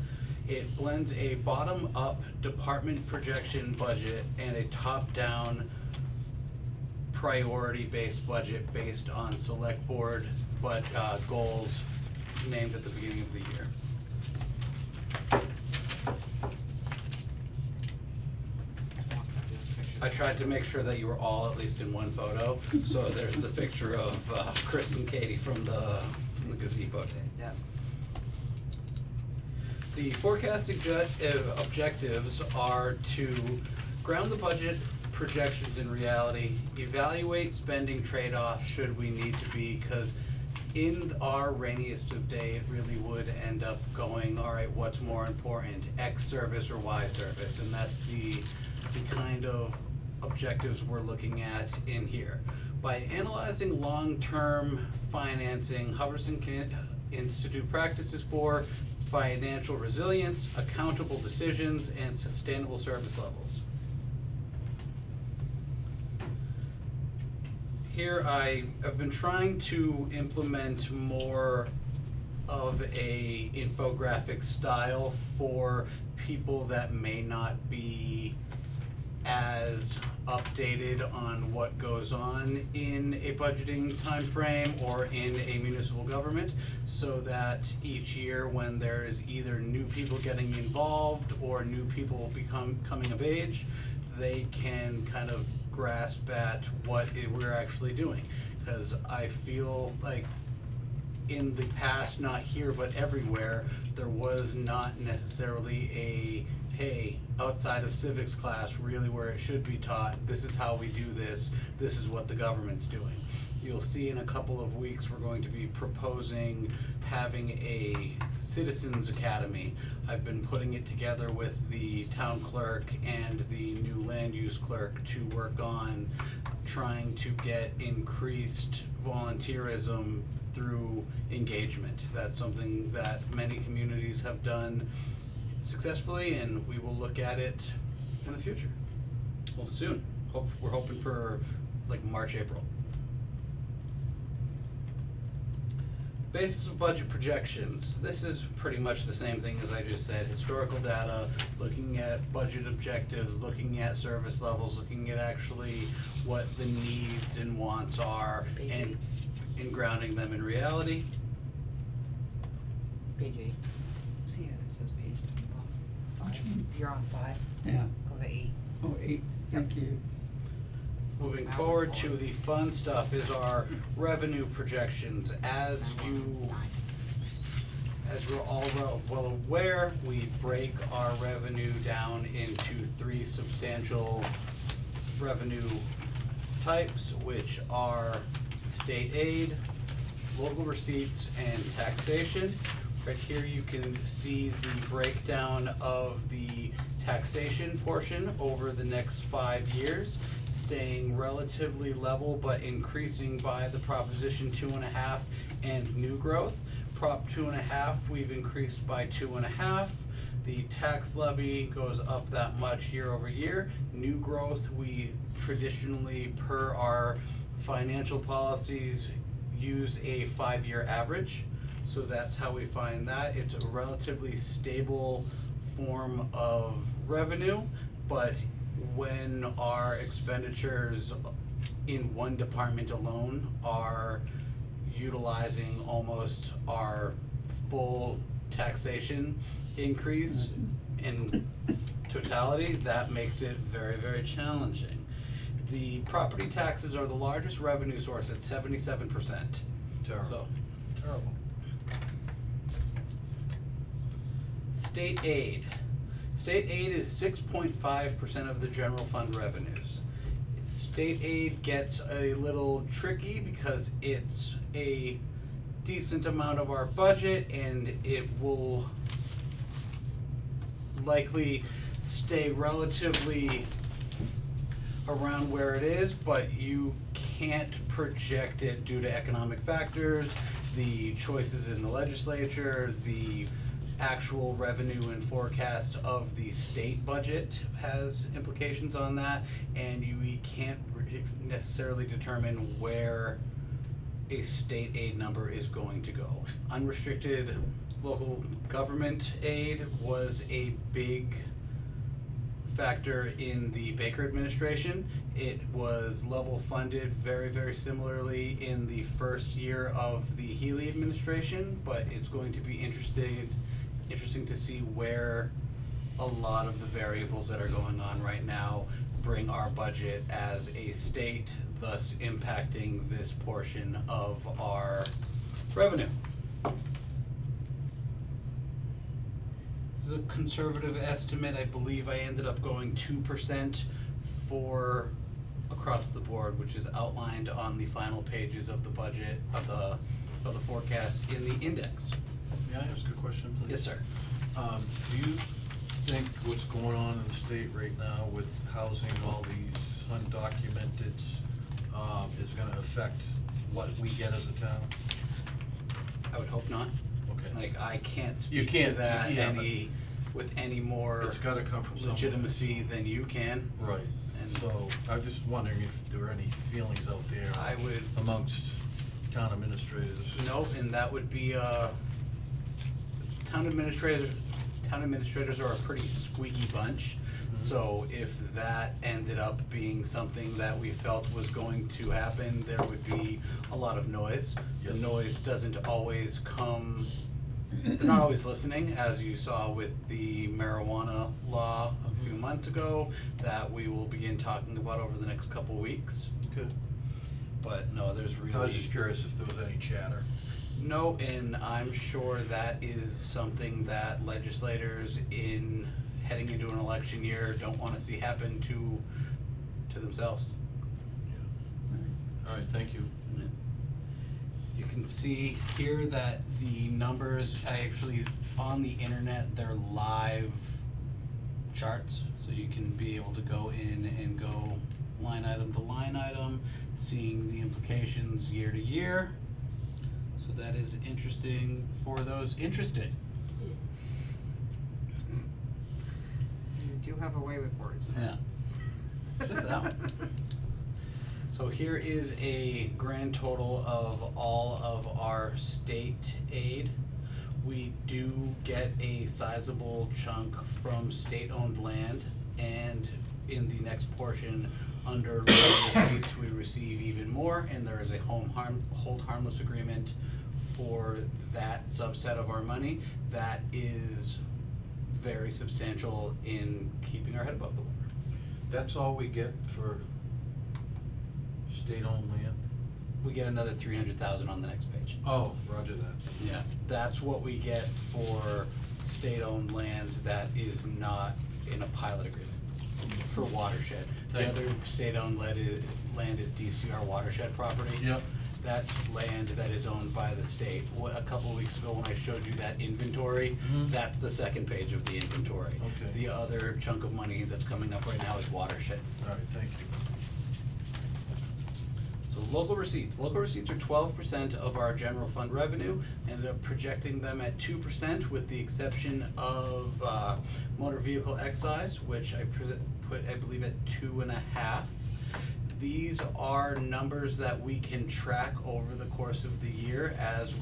It blends a bottom-up department projection budget and a top-down priority-based budget based on select board goals named at the beginning of the year. I tried to make sure that you were all at least in one photo, so there's the picture of Chris and Katie from the gazebo day. Yeah. The forecast objectives are to ground the budget projections in reality, evaluate spending trade-offs should we need to be, because in our rainiest of day, it really would end up going, all right, what's more important, X service or Y service? And that's the kind of objectives we're looking at in here. By analyzing long-term financing, Hubbardston Institute practices for financial resilience, accountable decisions, and sustainable service levels. Here I have been trying to implement more of a infographic style for people that may not be as updated on what goes on in a budgeting time frame or in a municipal government, so that each year when there is either new people getting involved or new people coming of age, they can kind of grasp at what we're actually doing. Because I feel like in the past, not here but everywhere, there was not necessarily a, hey, outside of civics class, really where it should be taught, this is how we do this is what the government's doing. You'll see in a couple of weeks, we're going to be proposing having a citizens academy. I've been putting it together with the town clerk and the new land use clerk to work on trying to get increased volunteerism through engagement. That's something that many communities have done successfully, and we will look at it in the future. Well, soon. We're hoping for like March, April. Basis of budget projections. This is pretty much the same thing as I just said. Historical data, looking at budget objectives, looking at service levels, looking at actually what the needs and wants are, and grounding them in reality. Page 8. See, it says page 5. You're on 5. Yeah. Go to 8. Oh, 8, thank you. Moving forward to the fun stuff is our revenue projections. As we're all well aware, we break our revenue down into 3 substantial revenue types, which are state aid, local receipts, and taxation. Right here you can see the breakdown of the taxation portion over the next 5 years, staying relatively level but increasing by the Proposition 2.5 and new growth. Prop 2.5 we've increased by 2.5. The tax levy goes up that much year over year. New growth, we traditionally, per our financial policies, use a 5-year average. So that's how we find that. It's a relatively stable form of revenue, but when our expenditures in one department alone are utilizing almost our full taxation increase in totality, that makes it very, very challenging. The property taxes are the largest revenue source at 77%. Terrible. So, Terrible. state aid. State aid is 6.5% of the general fund revenues. State aid gets a little tricky because it's a decent amount of our budget, and it will likely stay relatively around where it is, but you can't project it due to economic factors, the choices in the legislature, the actual revenue and forecast of the state budget has implications on that, and we can't necessarily determine where a state aid number is going to go. Unrestricted local government aid was a big factor in the Baker administration. It was level funded very, very similarly in the first year of the Healy administration, but it's going to be interesting to see where a lot of the variables that are going on right now bring our budget as a state, thus impacting this portion of our revenue. This is a conservative estimate. I believe I ended up going 2% for across the board, which is outlined on the final pages of the budget of the forecast in the index. May I ask a question, please? Yes, sir. Do you think what's going on in the state right now with housing all these undocumented, is gonna affect what we get as a town? I would hope not. Okay. Like, I can't You speak to can't, that yeah, but with any more It's gotta come from somewhere. legitimacy than you can. Right, And so I'm just wondering if there were any feelings out there I would, amongst town administrators. nope, and that would be, town administrators are a pretty squeaky bunch. So if that ended up being something that we felt was going to happen, there would be a lot of noise. The Yep. noise doesn't always come they're not always listening, as you saw with the marijuana law a few months ago, that we will begin talking about over the next couple weeks. Good. But no, there's really. I was just curious if there was any chatter. No, and I'm sure that is something that legislators in heading into an election year don't wanna see happen to themselves. All right, thank you. You can see here that the numbers, on the internet, they're live charts, so you can be able to go in and go line item to line item, seeing the implications year to year. So that is interesting for those interested. You do have a way with words. Yeah. Just that one. So here is a grand total of all of our state aid. We do get a sizable chunk from state-owned land, and in the next portion, under local receipts, we receive even more, and there is a hold harmless agreement for that subset of our money that is very substantial in keeping our head above the water. That's all we get for state-owned land? We get another 300,000 on the next page. Oh, roger that. Yeah, that's what we get for state-owned land that is not in a pilot agreement for watershed. The Thank other state-owned land is DCR watershed property. Yep. That's land that is owned by the state. A couple of weeks ago when I showed you that inventory, Mhm. that's the second page of the inventory. Okay. The other chunk of money that's coming up right now is watershed. All right, thank you. So local receipts are 12% of our general fund revenue. Ended up projecting them at 2% with the exception of motor vehicle excise, which I put, I believe, at 2.5. These are numbers that we can track over the course of the year as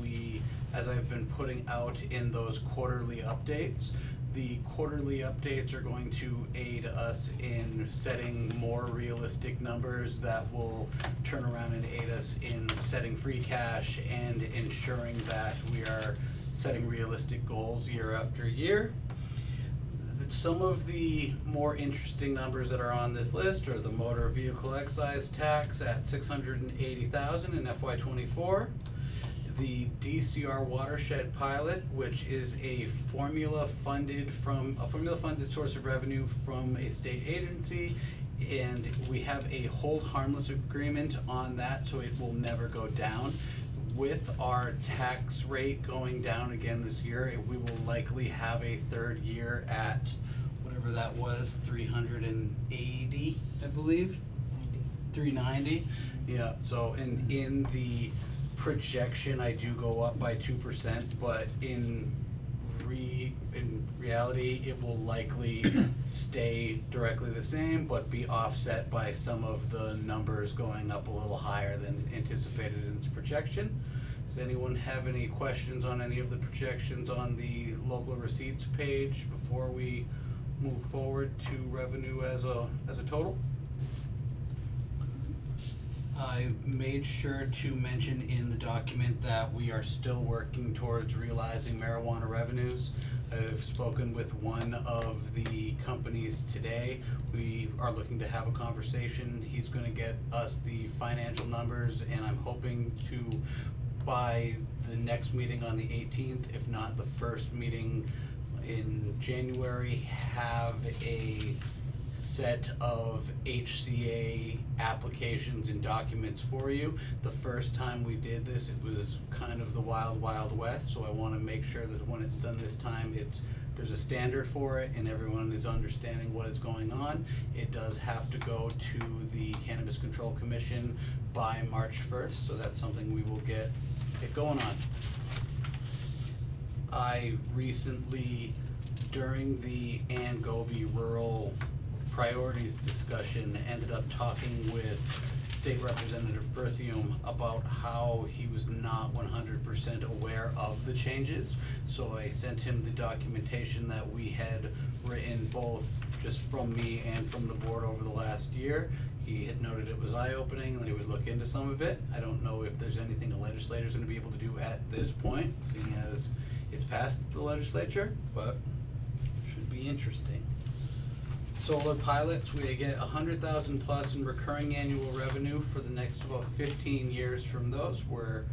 I've been putting out in those quarterly updates. The quarterly updates are going to aid us in setting more realistic numbers that will turn around and aid us in setting free cash and ensuring that we are setting realistic goals year after year. Some of the more interesting numbers that are on this list are the motor vehicle excise tax at $680,000 in FY24. The DCR watershed pilot, which is a formula funded source of revenue from a state agency, and we have a hold harmless agreement on that, so it will never go down. With our tax rate going down again this year, we will likely have a third year at whatever that was, 380, I believe. 390. Yeah. So in the projection, I do go up by 2%, but in reality, it will likely stay directly the same, but be offset by some of the numbers going up a little higher than anticipated in this projection. Does anyone have any questions on any of the projections on the local receipts page before we move forward to revenue as a total? I made sure to mention in the document that we are still working towards realizing marijuana revenues. I've spoken with one of the companies today. We are looking to have a conversation. He's gonna get us the financial numbers, and I'm hoping to, by the next meeting on the 18th, if not the first meeting in January, have a set of HCA applications and documents for you. The first time we did this, it was kind of the wild, wild west, so I want to make sure that when it's done this time, there's a standard for it and everyone is understanding what is going on. It does have to go to the Cannabis Control Commission by March 1st, so that's something we will get going on. I recently, during the Ann Goby rural priorities discussion, ended up talking with State Representative Berthium about how he was not 100% aware of the changes. So I sent him the documentation that we had written, both just from me and from the board over the last year. He had noted it was eye-opening and that he would look into some of it. I don't know if there's anything a legislator's gonna be able to do at this point, seeing as It's passed the legislature, but should be interesting. Solar pilots, we get 100,000 plus in recurring annual revenue for the next about 15 years from those. We're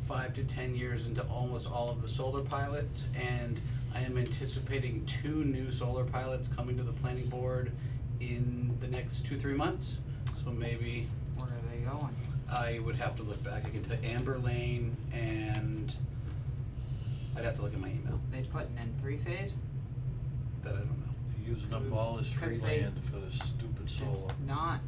5 to 10 years into almost all of the solar pilots, and I am anticipating 2 new solar pilots coming to the planning board in the next 2-3 months. So maybe Where are they going? I would have to look back. I can tell Amber Lane, and I'd have to look at my email. They putting in 3-phase? That I don't know. You're using up all this free 'Cause they- land for this stupid It's solar. not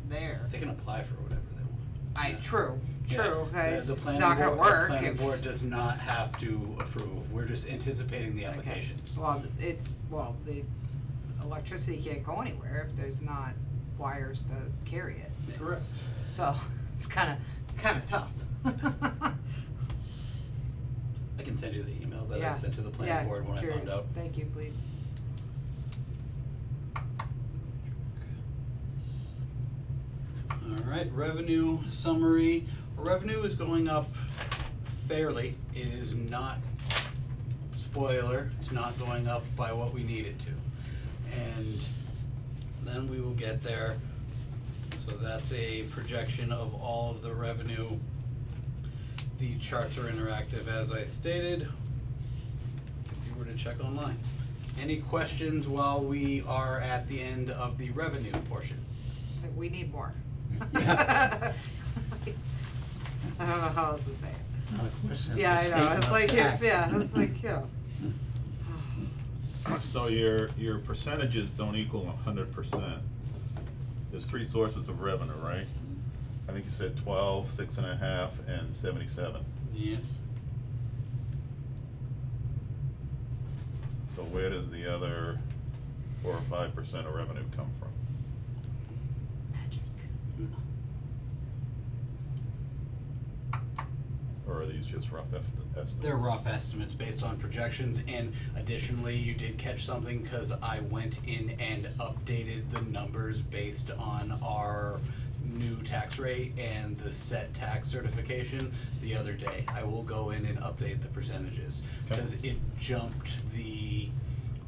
there. They can apply for whatever they want. True, Yeah. it's The planning not gonna board- work. The planning if- board does not have to approve. We're just anticipating the Okay. applications. Well, the electricity can't go anywhere if there's not wires to carry it, Correct. so it's kinda tough. I can send you the email that I Yeah. sent to the planning board when I found curious. out. Thank you, please. Alright, revenue summary. Revenue is going up fairly. It is not, spoiler, it's not going up by what we need it to. And then we will get there. So that's a projection of all of the revenue. The charts are interactive as I stated, if you were to check online. Any questions while we are at the end of the revenue portion? We need more. Yeah. I don't know how else to say it. It's not a question, Yeah, it's a I know, it's statement like, of fact. it's like, So your percentages don't equal 100%. There's 3 sources of revenue, right? I think you said 12, 6.5, and 77. Yeah. So where does the other 4 or 5% of revenue come from? magic. Or are these just rough estimates? They're rough estimates based on projections, and additionally, you did catch something, cause I went in and updated the numbers based on our new tax rate and the set tax certification the other day. I will go in and update the percentages, Okay. cause it jumped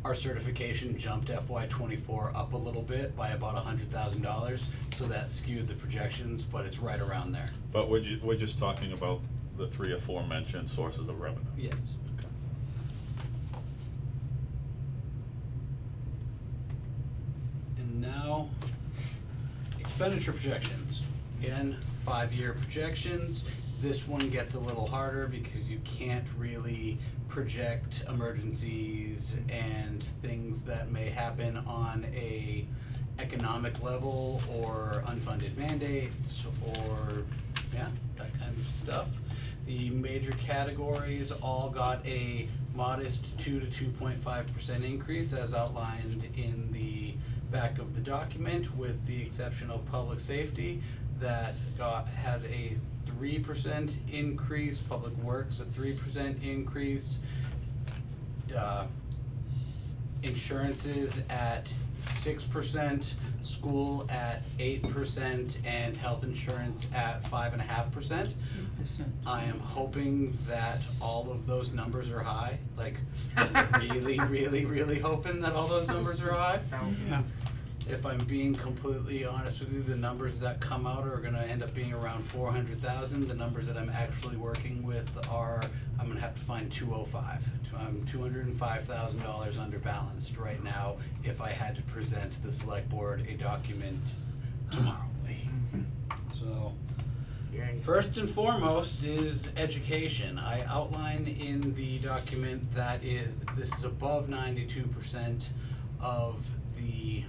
our certification jumped FY '24 up a little bit by about $100,000, so that skewed the projections, but it's right around there. But we're just talking about the 3 aforementioned sources of revenue. Yes. Okay. And now, expenditure projections. Again, 5-year projections. This one gets a little harder because you can't really project emergencies and things that may happen on a economic level or unfunded mandates or, yeah, that kind of stuff. The major categories all got a modest 2 to 2.5% increase as outlined in the back of the document, with the exception of public safety that had a 3% increase, public works a 3% increase, insurances at 6%, school at 8%, and health insurance at 5.5%. I am hoping that all of those numbers are high, like really, really, really hoping that all those numbers are high. Yeah, If I'm being completely honest with you, the numbers that come out are gonna end up being around 400,000. The numbers that I'm actually working with are, I'm gonna have to find 205. I'm $205,000 underbalanced right now if I had to present to the select board a document tomorrow. So, Yay. first and foremost is education. I outline in the document that this is above 92% of the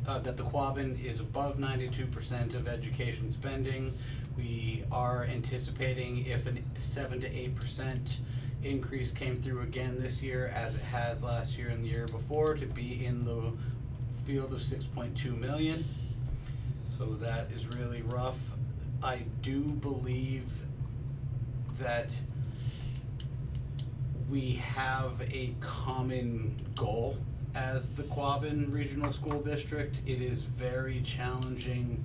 that the Quabbin is above 92% of education spending. We are anticipating, if a 7 to 8% increase came through again this year, as it has last year and the year before, to be in the field of 6.2 million. So that is really rough. I do believe that we have a common goal as the Quabbin Regional School District. It is very challenging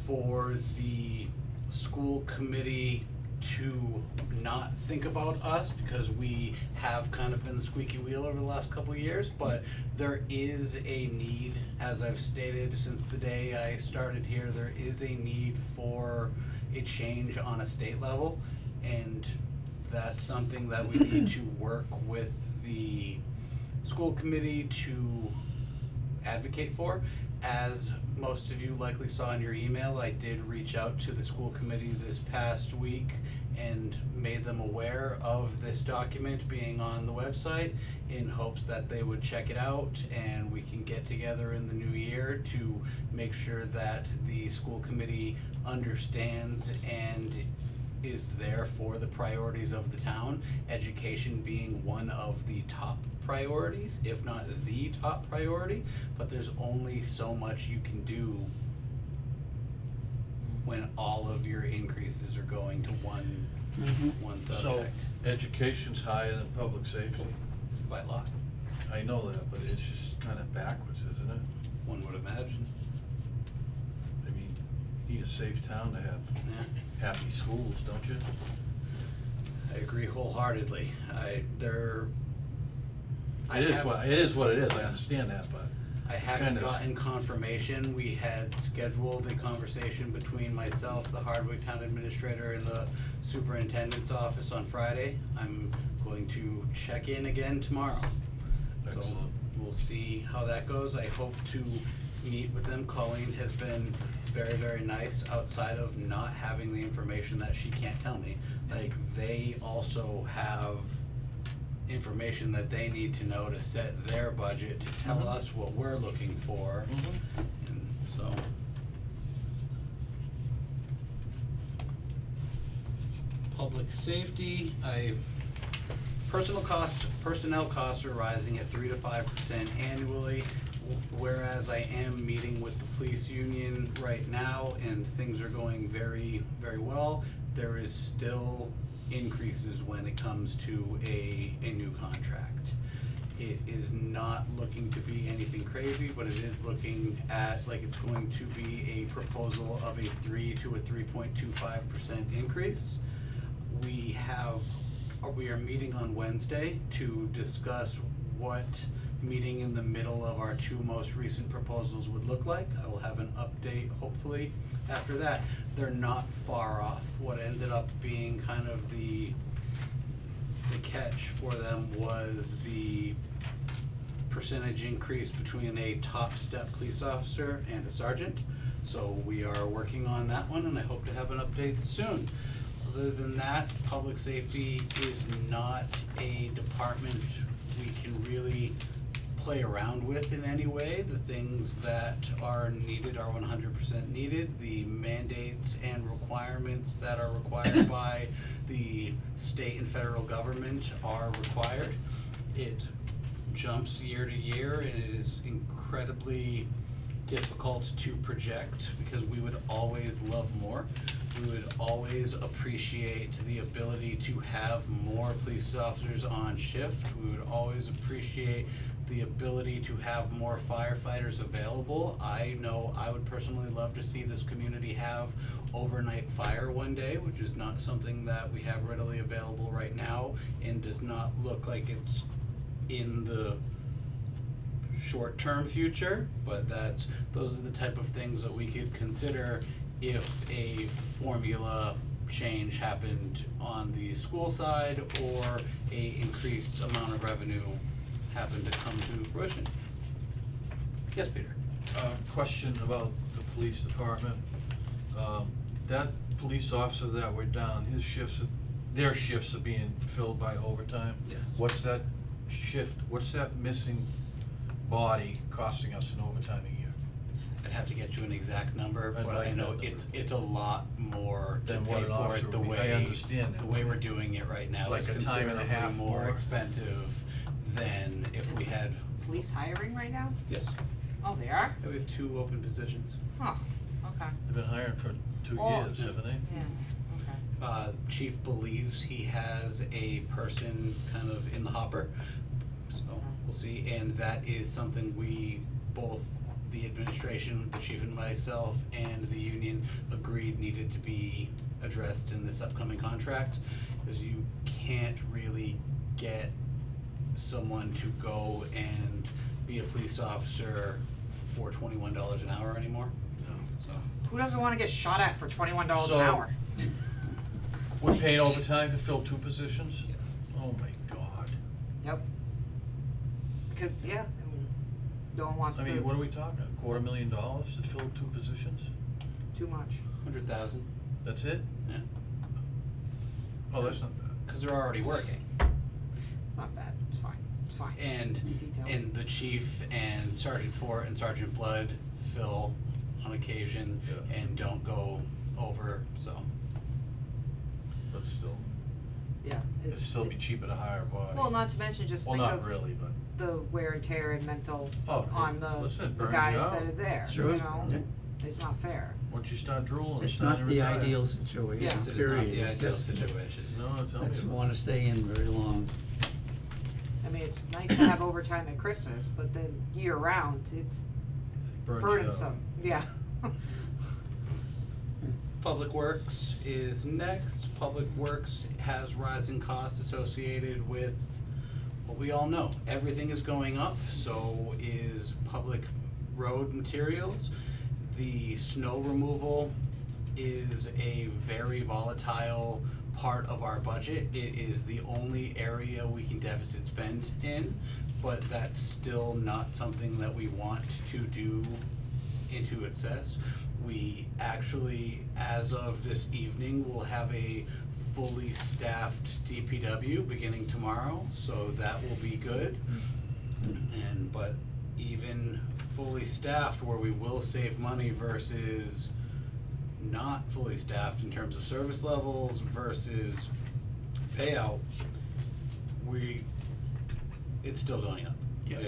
for the school committee to not think about us because we have kind of been the squeaky wheel over the last couple of years, but there is a need, as I've stated since the day I started here, there is a need for a change on a state level, and that's something that we need to work with the school committee to advocate for. As most of you likely saw in your email, I did reach out to the school committee this past week and made them aware of this document being on the website in hopes that they would check it out and we can get together in the new year to make sure that the school committee understands and is there for the priorities of the town, education being one of the top priorities, if not the top priority, but there's only so much you can do when all of your increases are going to one So, subject education's higher than public safety. by a lot, I know that, but it's just kinda backwards, isn't it? one would imagine. I mean, you need a safe town to have Yeah, happy schools, don't you? I agree wholeheartedly. It is what it is, I understand that, but I it's haven't kinda- gotten confirmation. We had scheduled a conversation between myself, the Hardwick Town Administrator, and the Superintendent's office on Friday. I'm going to check in again tomorrow. So Excellent. we'll see how that goes. I hope to meet with them. Colleen has been very, very nice outside of not having the information that she can't tell me. Like, they also have information that they need to know to set their budget, to tell us what we're looking for, and so. Public safety, personnel costs are rising at 3 to 5% annually, whereas I am meeting with the police union right now and things are going very, very well. There is still increases when it comes to a new contract. It is not looking to be anything crazy, but it is looking at like it's going to be a proposal of a 3 to a 3.25% increase. We are meeting on Wednesday to discuss what meeting in the middle of our two most recent proposals would look like. I will have an update hopefully after that. They're not far off. What ended up being kind of the catch for them was the percentage increase between a top step police officer and a sergeant. So we are working on that one and I hope to have an update soon. Other than that, public safety is not a department we can really play around with in any way. The things that are needed are 100% needed. The mandates and requirements that are required by the state and federal government are required. It jumps year to year and it is incredibly difficult to project because we would always love more. We would always appreciate the ability to have more police officers on shift. We would always appreciate the ability to have more firefighters available. I know I would personally love to see this community have overnight fire one day, which is not something that we have readily available right now and does not look like it's in the short-term future, but those are the type of things that we could consider if a formula change happened on the school side or a increased amount of revenue happened to come to fruition. Yes, Peter? Question about the police department. That police officer that we're down, their shifts are being filled by overtime? Yes. What's that missing body costing us in overtime a year? I'd have to get you an exact number, I'd but like I know that number. it's a lot more to Than pay what an for officer it the would be. way. I understand that. The way we're doing it right now Like is a time and a half considerably more more? expensive than if we had. Police hiring right now? Yes, Oh, they are? we have 2 open positions. Huh, okay, They've been hiring for 2 Oh. years, haven't they? yeah, okay. Chief believes he has a person kind of in the hopper, so we'll see, and that is something we both, the administration, the chief and myself, and the union agreed needed to be addressed in this upcoming contract, is you can't really get someone to go and be a police officer for $21 an hour anymore. So, Who doesn't wanna get shot at for $21 So- an hour? We're paying overtime to fill 2 positions? Yeah. Oh my god. Yep. Because, yeah, I mean, no one wants I to, mean, what are we talking, $250,000 to fill 2 positions? too much. 100,000, That's it? Yeah. Oh, that's not bad. because they're already working. It's not bad, it's fine, it's fine. And Details. and the chief and Sergeant Fort and Sergeant Blood fill on occasion Yeah. and don't go over, so. But still, Yeah, it'd still be cheaper to hire a body. well, not to mention, just Well, think not of really, but, the wear and tear and mental oh, on the listen, the burns guys you out. that are there, Sure. you know? Yeah. It's not fair. Once you start drooling, It's it's time not to the retire. ideal situation. Yeah. Yes, it is not period. the It's ideal just situation. No, tell me that you about wanna stay in very long. I mean, it's nice to have overtime at Christmas, but then year round, it's it. Burns you out. burdensome, yeah. Public Works is next. Public Works has rising costs associated with what we all know. Everything is going up, so is public road materials. The snow removal is a very volatile part of our budget. It is the only area we can deficit spend in, but that's still not something that we want to do into excess. We actually, as of this evening, will have a fully staffed DPW beginning tomorrow, so that will be good. But even fully staffed, where we will save money versus not fully staffed in terms of service levels versus payout, it's still going up. Yeah.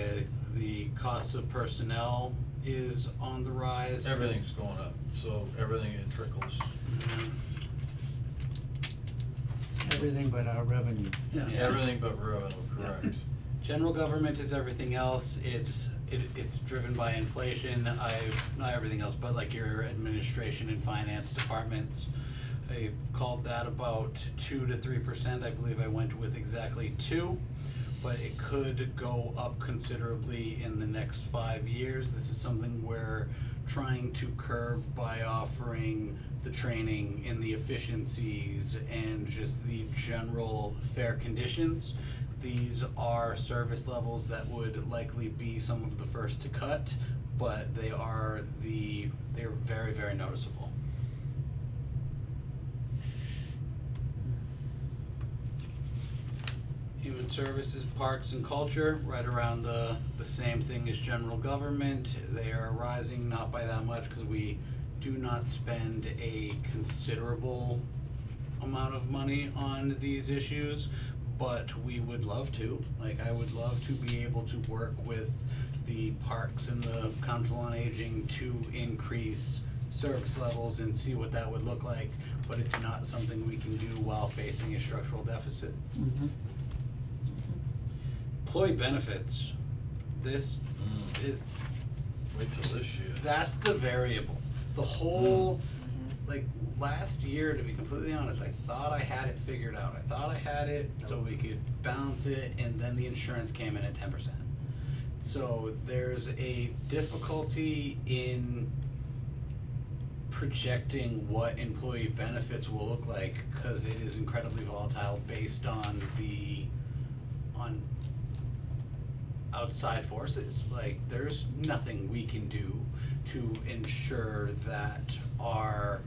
The cost of personnel is on the rise. Everything's going up, so everything it trickles. Everything but our revenue. Yeah. Everything but revenue, correct. General government is everything else. It's driven by inflation. Not everything else, but like your administration and finance departments. I called that about 2 to 3%. I believe I went with exactly 2, but it could go up considerably in the next 5 years. This is something we're trying to curb by offering the training and the efficiencies and just the general fair conditions. These are service levels that would likely be some of the first to cut, but they're very, very noticeable. Human Services, Parks and Culture, right around the same thing as general government. They are rising, not by that much, because we do not spend a considerable amount of money on these issues, but we would love to. Like, I would love to be able to work with the parks and the Council on Aging to increase service levels and see what that would look like, but it's not something we can do while facing a structural deficit. Mhm. Employee benefits, this is, Wait till this year. that's the variable. The whole, like, last year, to be completely honest, I thought I had it figured out. I thought I had it so we could balance it, and then the insurance came in at 10%. So there's a difficulty in projecting what employee benefits will look like, because it is incredibly volatile based on outside forces. Like, there's nothing we can do to ensure that our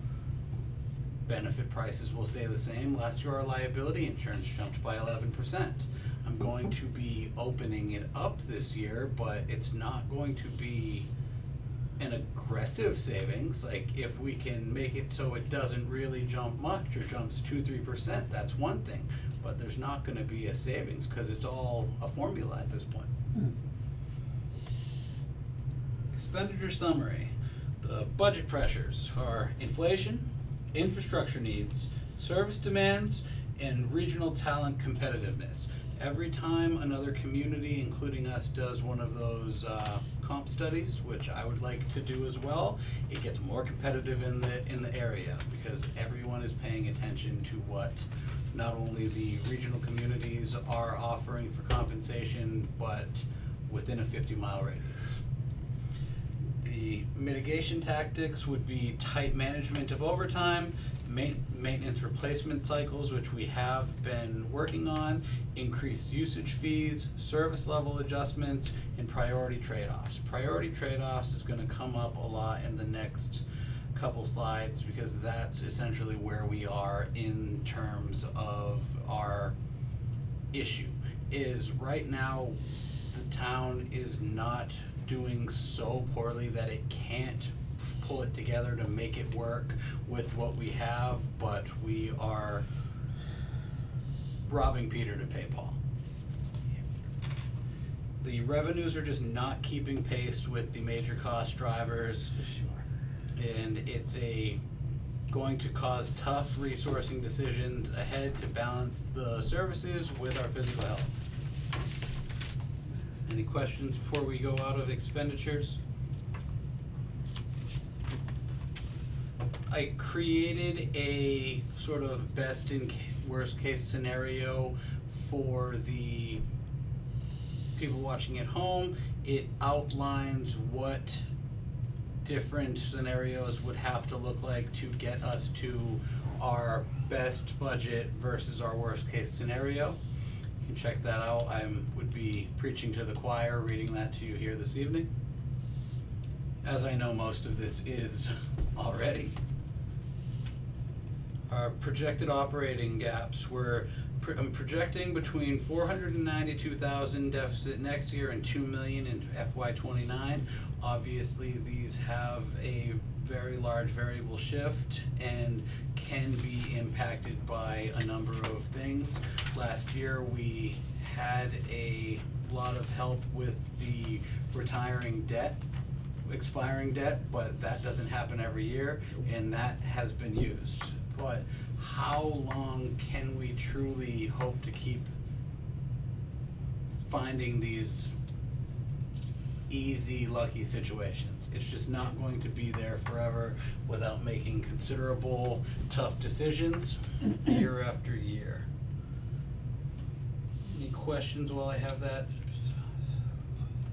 benefit prices will stay the same. Last year, our liability insurance jumped by 11%. I'm going to be opening it up this year, but it's not going to be an aggressive savings. Like, if we can make it so it doesn't really jump much or jumps 2-3%, that's one thing. But there's not gonna be a savings, cause it's all a formula at this point. Expenditure summary. The budget pressures are inflation, infrastructure needs, service demands, and regional talent competitiveness. Every time another community, including us, does one of those comp studies, which I would like to do as well. It gets more competitive in the area because everyone is paying attention to what not only the regional communities are offering for compensation, but within a 50-mile radius. The mitigation tactics would be tight management of overtime, maintenance replacement cycles, which we have been working on, increased usage fees, service level adjustments, and priority trade-offs. Priority trade-offs is gonna come up a lot in the next couple slides because that's essentially where we are in terms of our issue. Is right now, the town is not doing so poorly that it can't pull it together to make it work with what we have, but we are robbing Peter to pay Paul. The revenues are just not keeping pace with the major cost drivers. And it's going to cause tough resourcing decisions ahead to balance the services with our physical health. Any questions before we go out of expenditures? I created a sort of best and worst case scenario for the people watching at home. It outlines what different scenarios would have to look like to get us to our best budget versus our worst case scenario. You can check that out. I would be preaching to the choir, reading that to you here this evening, as I know most of this is already. Our projected operating gaps, I'm projecting between 492,000 deficit next year and 2 million in FY29. Obviously, these have a very large variable shift and can be impacted by a number of things. Last year, we had a lot of help with the expiring debt, but that doesn't happen every year, and that has been used. But how long can we truly hope to keep finding these easy, lucky situations? It's just not going to be there forever without making considerable, tough decisions year after year. Any questions while I have that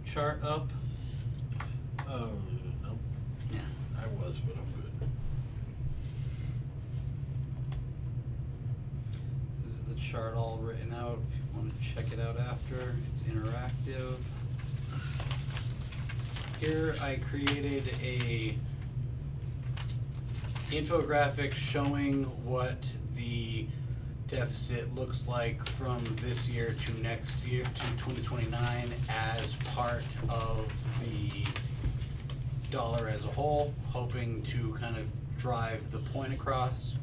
chart up? No, Yeah. I was, but I'm good. This is the chart all written out. If you want to check it out after, it's interactive. Here I created a infographic showing what the deficit looks like from this year to next year to 2029 as part of the dollar as a whole, hoping to kind of drive the point across.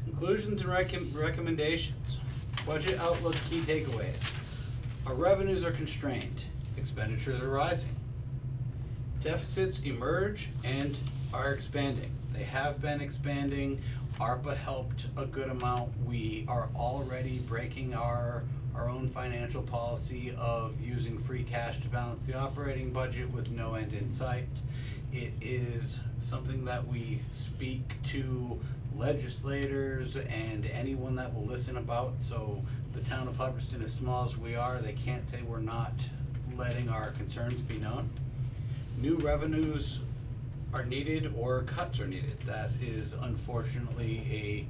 Conclusions and recommendations. Budget outlook key takeaways. Our revenues are constrained. Expenditures are rising. Deficits emerge and are expanding. They have been expanding. ARPA helped a good amount. We are already breaking our own financial policy of using free cash to balance the operating budget with no end in sight. It is something that we speak to legislators and anyone that will listen about. So the town of Hubbardston, as small as we are, they can't say we're not letting our concerns be known. New revenues are needed or cuts are needed. That is unfortunately a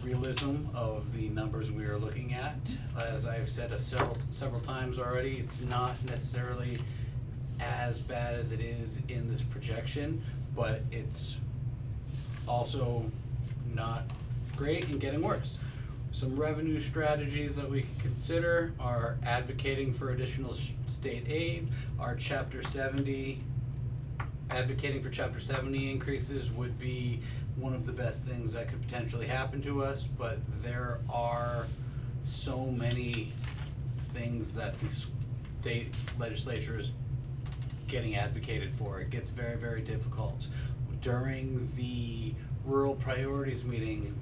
realism of the numbers we are looking at. As I've said several times already, it's not necessarily as bad as it is in this projection, but it's also not great and getting worse. Some revenue strategies that we can consider are advocating for additional state aid. Our Chapter 70, advocating for Chapter 70 increases would be one of the best things that could potentially happen to us, but there are so many things that the state legislature is getting advocated for. It gets very, very difficult. During the rural priorities meeting,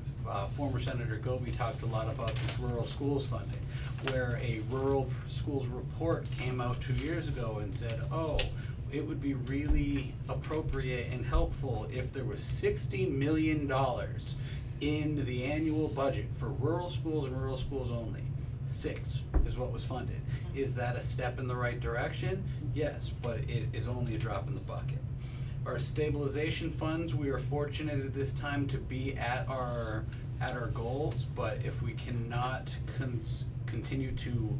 former Senator Goby talked a lot about this rural schools funding, where a rural schools report came out 2 years ago and said, oh, it would be really appropriate and helpful if there was $60 million in the annual budget for rural schools and rural schools only. 6 is what was funded. Is that a step in the right direction? Yes, but it is only a drop in the bucket. Our stabilization funds, we are fortunate at this time to be at our goals, but if we cannot continue to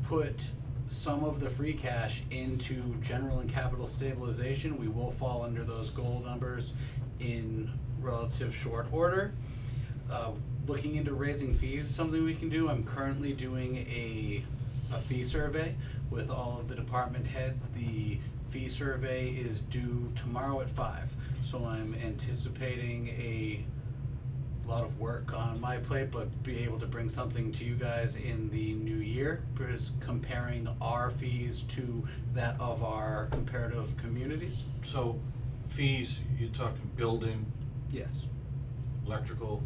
put some of the free cash into general and capital stabilization, we will fall under those goal numbers in relative short order. Looking into raising fees is something we can do. I'm currently doing a fee survey with all of the department heads. The fee survey is due tomorrow at 5, so I'm anticipating a lot of work on my plate, but be able to bring something to you guys in the new year, just comparing our fees to that of our comparative communities. So, fees, you're talking building, Yes. electrical,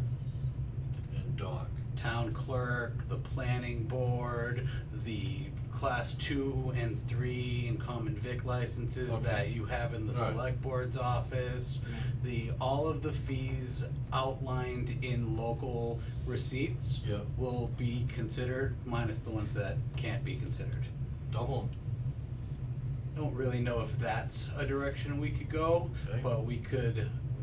and dock. Town clerk, the planning board, the class 2 and 3 and common vic licenses Okay. that you have in the Right. select board's office, all of the fees outlined in local receipts Yeah. will be considered, minus the ones that can't be considered. Double 'em. Don't really know if that's a direction we could go, Okay. but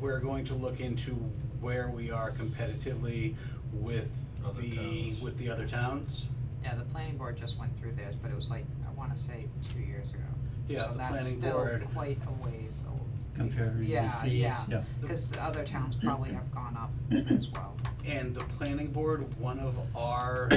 we're going to look into where we are competitively with Other towns. with the other towns. Yeah, the planning board just went through theirs, but it was like, I wanna say 2 years ago. Yeah, So the that's planning still board, quite a ways old. Comparing the Yeah, fees, yeah. yeah. Cause other towns probably have gone up as well. and the planning board, one of our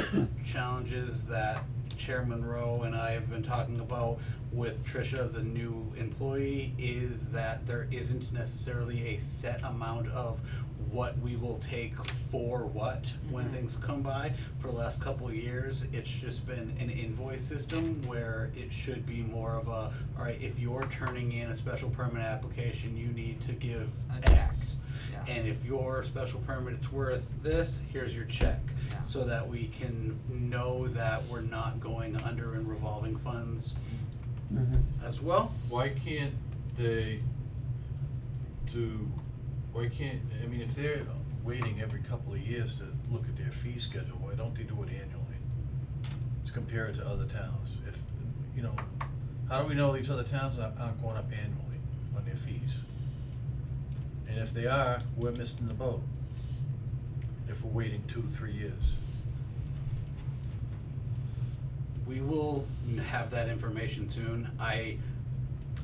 challenges that Chairman Rowe and I have been talking about with Tricia, the new employee, is that there isn't necessarily a set amount of what we will take for what when things come by. For the last couple of years, it's just been an invoice system where it should be more of a, alright, if you're turning in a special permit application, you need to give A check. X. Yeah. And if your special permit's worth this, here's your check. Yeah. So that we can know that we're not going under in revolving funds Mhm. as well. Why can't they I mean, if they're waiting every couple of years to look at their fee schedule, why don't they do it annually? Let's compare it to other towns. If, you know, how do we know these other towns aren't going up annually on their fees? And if they are, we're missing the boat. If we're waiting 2 to 3 years. We will have that information soon. I,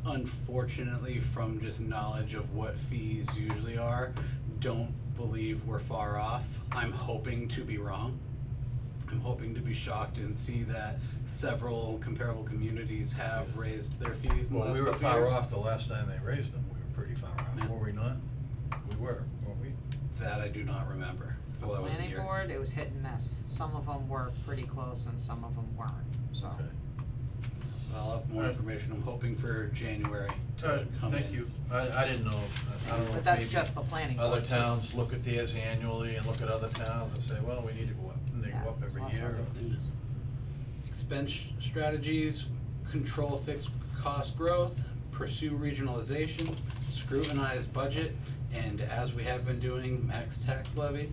unfortunately, from just knowledge of what fees usually are, don't believe we're far off. I'm hoping to be wrong. I'm hoping to be shocked and see that several comparable communities have raised their fees in the Well, last we were couple of far years. off the last time they raised them. We were pretty far off, Yeah. were we not? We were, weren't we? That I do not remember. The Well, I wasn't planning here. board, it was hit and miss. Some of them were pretty close and some of them weren't, so. Okay. I'll have more Alright. information. I'm hoping for January to Alright, come in. thank you. I didn't know, I don't know But if that's maybe just the planning board. other too. towns look at theirs annually and look at other towns and say, well, we need to go up, and they Yeah, go up there's every lots of year. other fees. Expense strategies, control fixed cost growth, pursue regionalization, scrutinize budget, and as we have been doing, max tax levy.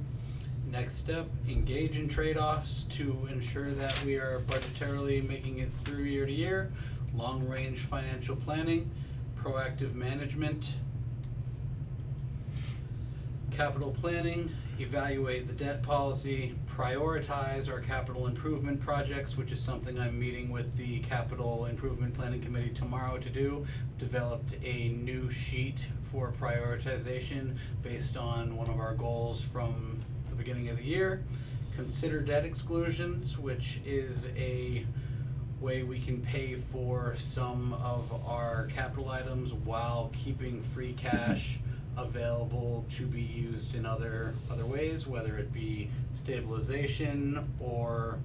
Next step, engage in trade-offs to ensure that we are budgetarily making it through year to year. Long-range financial planning, proactive management, capital planning, evaluate the debt policy, prioritize our capital improvement projects, which is something I'm meeting with the Capital Improvement Planning Committee tomorrow to do. Developed a new sheet for prioritization based on one of our goals from the beginning of the year. Consider debt exclusions, which is a way we can pay for some of our capital items while keeping free cash available to be used in other ways, whether it be stabilization or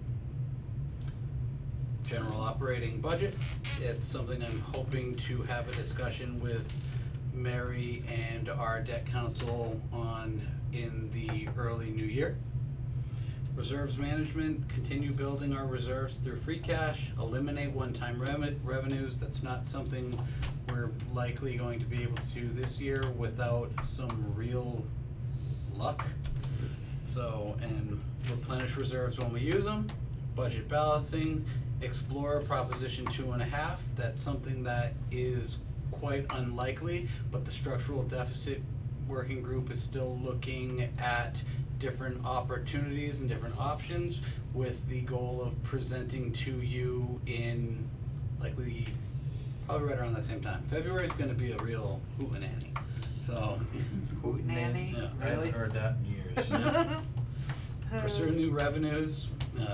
general operating budget. It's something I'm hoping to have a discussion with Mary and our debt counsel on in the early new year. Reserves management, continue building our reserves through free cash, eliminate one-time revenues. That's not something we're likely going to be able to do this year without some real luck. So, and replenish reserves when we use them. Budget balancing, explore Proposition 2.5. That's something that is quite unlikely, but the structural deficit working group is still looking at different opportunities and different options with the goal of presenting to you in likely probably right around that same time. February is going to be a real hootenanny. So Hootenanny, Yeah. I haven't really? heard that in years. pursue new revenues,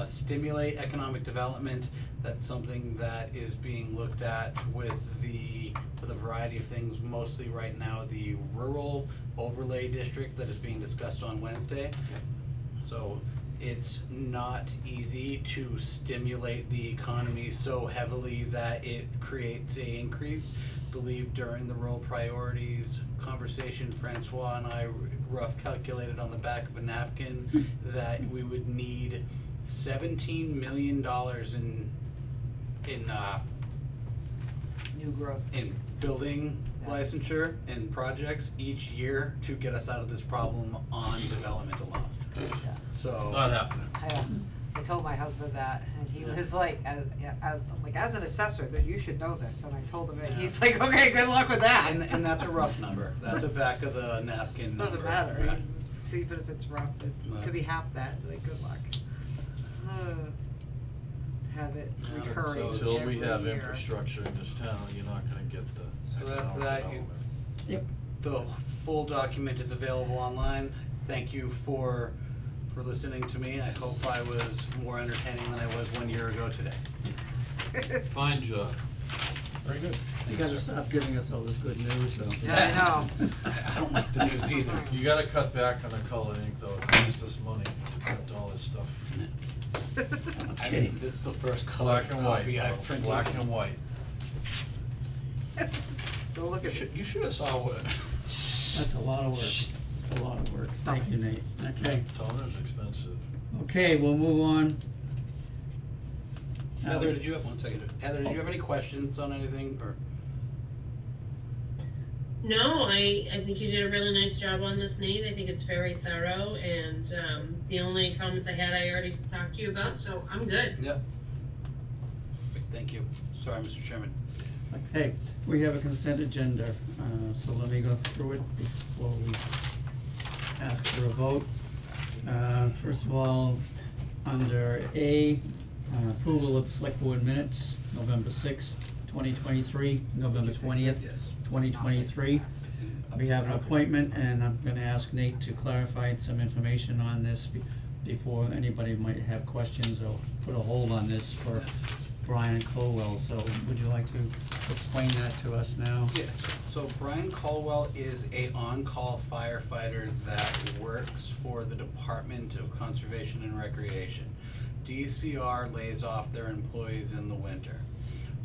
stimulate economic development. That's something that is being looked at with a variety of things, mostly right now the rural overlay district that is being discussed on Wednesday. So it's not easy to stimulate the economy so heavily that it creates a increase. Believe during the rural priorities conversation, Francois and I rough calculated on the back of a napkin that we would need $17 million New growth. in building Yeah. licensure and projects each year to get us out of this problem on development alone. Yeah. So. Not happening. I told my husband that, and he was like, as an assessor, that you should know this, and I told him that, he's like, okay, good luck with that. And that's a rough number. That's a back of the napkin number. Doesn't matter, Yeah. even if it's rough, it Right. could be half that, like, good luck. Have it Yeah, recurring so Until we every have year. infrastructure in this town, you're not gonna get the So that's economic that. development. Yep. The full document is available online. Thank you for listening to me. I hope I was more entertaining than I was 1 year ago today. Fine job. Very good. You gotta stop giving us all this good news, so. Yeah, I know. I don't like the news either. You gotta cut back on the colored ink though, it costs us money to print all this stuff. I mean, this is the first color Black and white, copy I've printed. black and white. Go look at it. You should have saw what. That's a lot of work. It's a lot of work. Thank you, Nate. Okay. Toner's expensive. Okay, we'll move on. Heather, did you have 1 second? Heather, did you have any questions on anything or? No, I think you did a really nice job on this, Nate. I think it's very thorough, and the only comments I had, I already talked to you about, so I'm good. Yep. Thank you. Sorry, Mr. Chairman. Okay, we have a consent agenda, so let me go through it before we ask for a vote. First of all, under A, approval of select board minutes, November sixth, 2023, November 20th, Yes. 2023. We have an appointment, and I'm gonna ask Nate to clarify some information on this before anybody might have questions or put a hold on this for Brian Colwell. So would you like to explain that to us now? Yes, so Brian Caldwell is a on-call firefighter that works for the Department of Conservation and Recreation. DCR lays off their employees in the winter.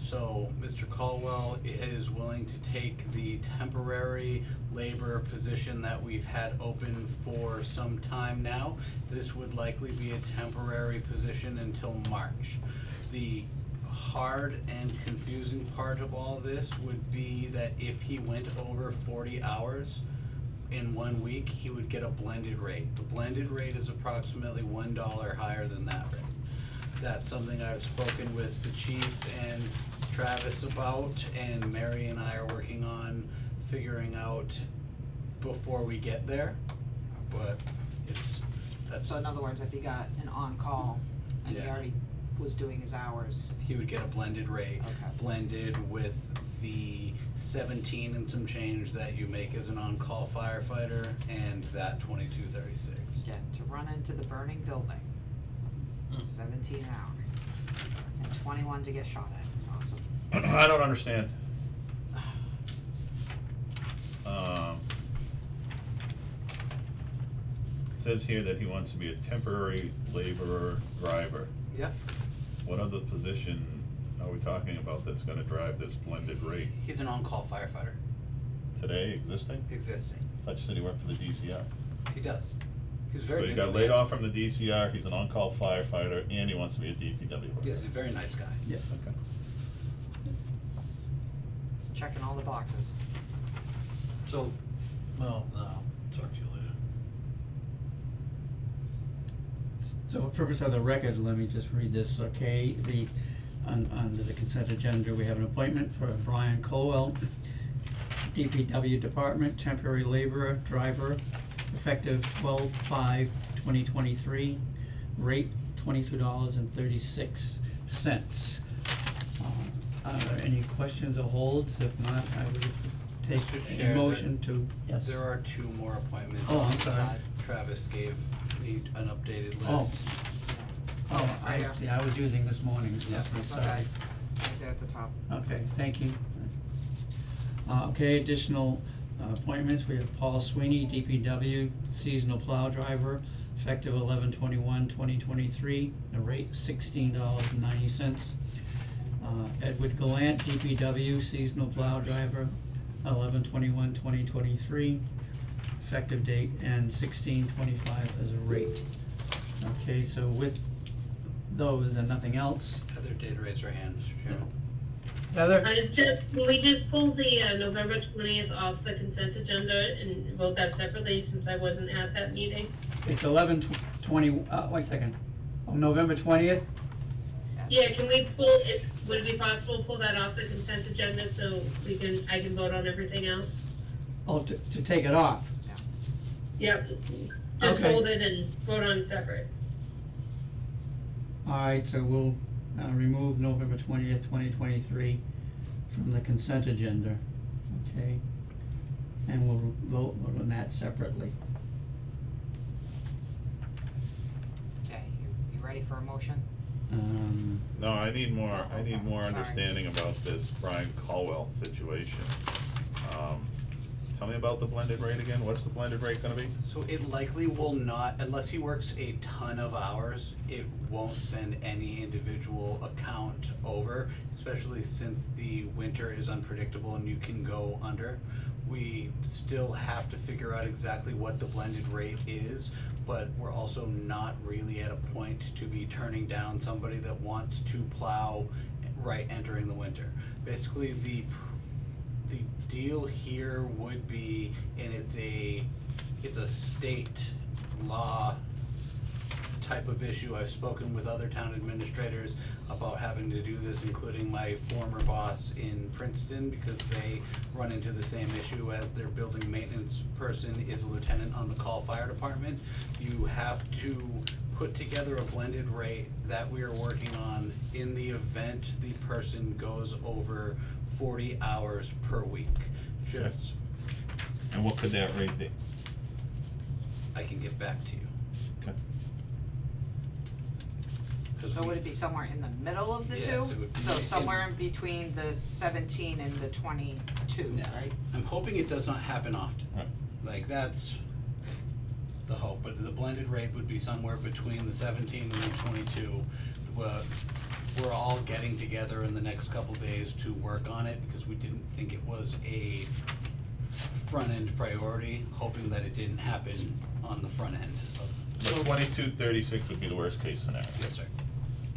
So Mr. Caldwell is willing to take the temporary labor position that we've had open for some time now. This would likely be a temporary position until March. The hard and confusing part of all this would be that if he went over 40 hours in 1 week, he would get a blended rate. The blended rate is approximately $1 higher than that rate. That's something I've spoken with the chief and Travis about, and Mary and I are working on figuring out before we get there, but that's, So in other words, if he got an on-call and he Yeah. already was doing his hours, he would get a blended rate, Okay. blended with the 17 and some change that you make as an on-call firefighter, and that 2236. again, to run into the burning building, 17 an hour, and 21 to get shot at, it's awesome. I don't understand. It says here that he wants to be a temporary laborer driver. Yep. What other position are we talking about that's gonna drive this blended rate? He's an on-call firefighter. today, existing? existing. I thought you said he worked for the DCR. He does. He's So very he busy. got laid off from the DCR, he's an on-call firefighter, and he wants to be a DPW worker. Yes, he's a very nice guy. Yeah. Okay. Checking all the boxes. So, well, no, talk to you later. So for purpose of the record, let me just read this, okay? Under the consent agenda, we have an appointment for Brian Colwell, DPW Department, temporary laborer, driver, effective 12/5/2023, rate $22.36. Are there any questions or holds? If not, I would take Mr. a Chair, motion to, yes. There are 2 more appointments Oh, I'm on the sorry. side. Travis gave me an updated Oh. list. Oh, Right here. I was using this morning's Yeah. list, I'm sorry. Okay. Right there at the top. Okay, thank you. Okay, additional appointments, we have Paul Sweeney, DPW, seasonal plow driver, effective 11/21/2023, the rate $16.90. Edward Gallant, DPW, seasonal plow driver, 11/21/2023, effective date and 16/25 as a rate. Okay, so with those and nothing else, Heather did raise her hand, Mr. Chairman. Heather? Can we just pull the November 20th off the consent agenda and vote that separately since I wasn't at that meeting? It's 11/20, wait a second, November 20th? Yeah, can we pull it, would it be possible to pull that off the consent agenda so I can vote on everything else? Oh, to take it off? Yep, just Okay. hold it and vote on it separate. Alright, so we'll remove November 20th, 2023 from the consent agenda, okay? And we'll vote on that separately. Okay, you ready for a motion? No, I need more Sorry. understanding about this Brian Colwell situation. Tell me about the blended rate again, what's the blended rate gonna be? So it likely will not, unless he works a ton of hours, it won't send any individual account over, especially since the winter is unpredictable and you can go under. We still have to figure out exactly what the blended rate is, but we're also not really at a point to be turning down somebody that wants to plow right entering the winter. Basically, the deal here would be, and it's a state law type of issue. I've spoken with other town administrators about having to do this, including my former boss in Princeton, because they run into the same issue as their building maintenance person is a lieutenant on the call fire department. You have to put together a blended rate that we are working on in the event the person goes over 40 hours per week. Just, And what could that rate be? I can get back to you. Okay. 'Cause So we- would it be somewhere in the middle of the two? Yes, it would be So in- somewhere in between the 17 and the 22, Yeah. right? I'm hoping it does not happen often. Right. Like, that's the hope, but the blended rate would be somewhere between the 17 and the 22. We're all getting together in the next couple days to work on it, because we didn't think it was a front-end priority, hoping that it didn't happen on the front end of, So 2236 would be the worst case scenario. yes, sir.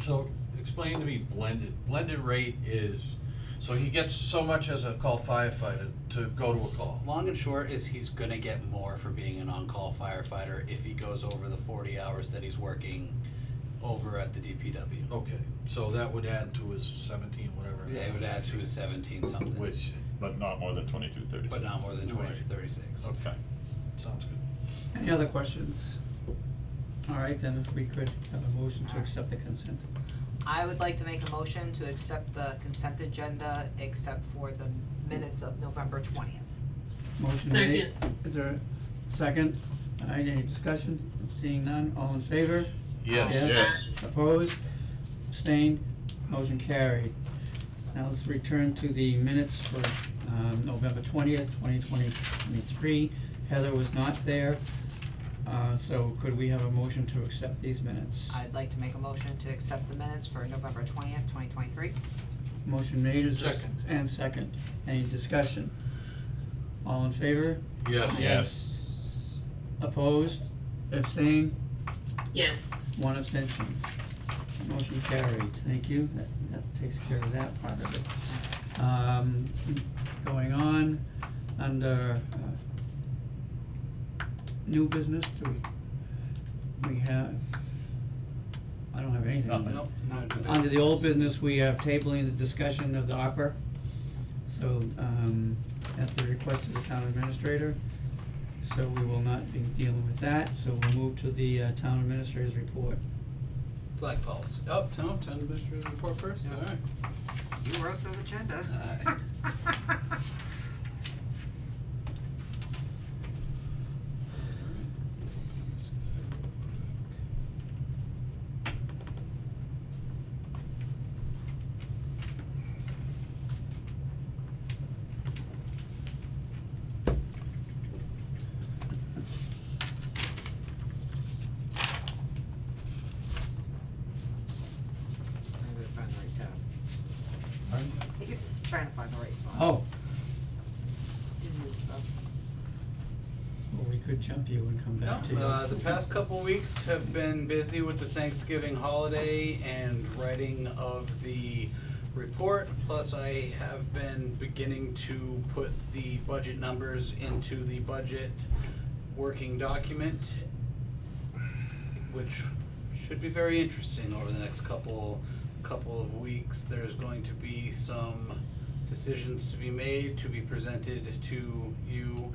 So, explain to me blended rate is, so he gets so much as a call firefighter to go to a call. Long and short is he's gonna get more for being an on-call firefighter if he goes over the 40 hours that he's working over at the DPW. Okay, so that would add to his 17, whatever. Yeah, it would add to his 17 something, Which, But not more than 2236. but not more than 2236. Okay. sounds good. Any other questions? Alright, then if we could have a motion to accept the consent. I would like to make a motion to accept the consent agenda except for the minutes of November 20th. Motion made. Is there a second? Alright, any discussion? Seeing none, all in favor? Yes. Yes. Opposed? Abstained? Motion carried. Now let's return to the minutes for November 20th, 2023. Heather was not there, so could we have a motion to accept these minutes? I'd like to make a motion to accept the minutes for November 20th, 2023. Motion made, is there Second. and second. Any discussion? All in favor? Yes. Yes. Opposed? Abstained? Yes. One abstention. Motion carried, thank you, that takes care of that part of it. Going on, under, new business, we have, I don't have anything. No, but- no, no new Under the business. old business, we are tabling the discussion of the opera, so, at the request of the town administrator. So we will not be dealing with that, so we'll move to the, town administrator's report. Flag policy. Oh, town administrator's report first? Yeah. Alright. You wrote the agenda. I'm gonna find the right tab. Pardon? He's trying to find the right spot. Oh, In his stuff. well, we could jump you and come back to you. The past couple weeks have been busy with the Thanksgiving holiday and writing of the report, plus I have been beginning to put the budget numbers into the budget working document, which should be very interesting over the next couple of weeks. There's going to be some decisions to be made, to be presented to you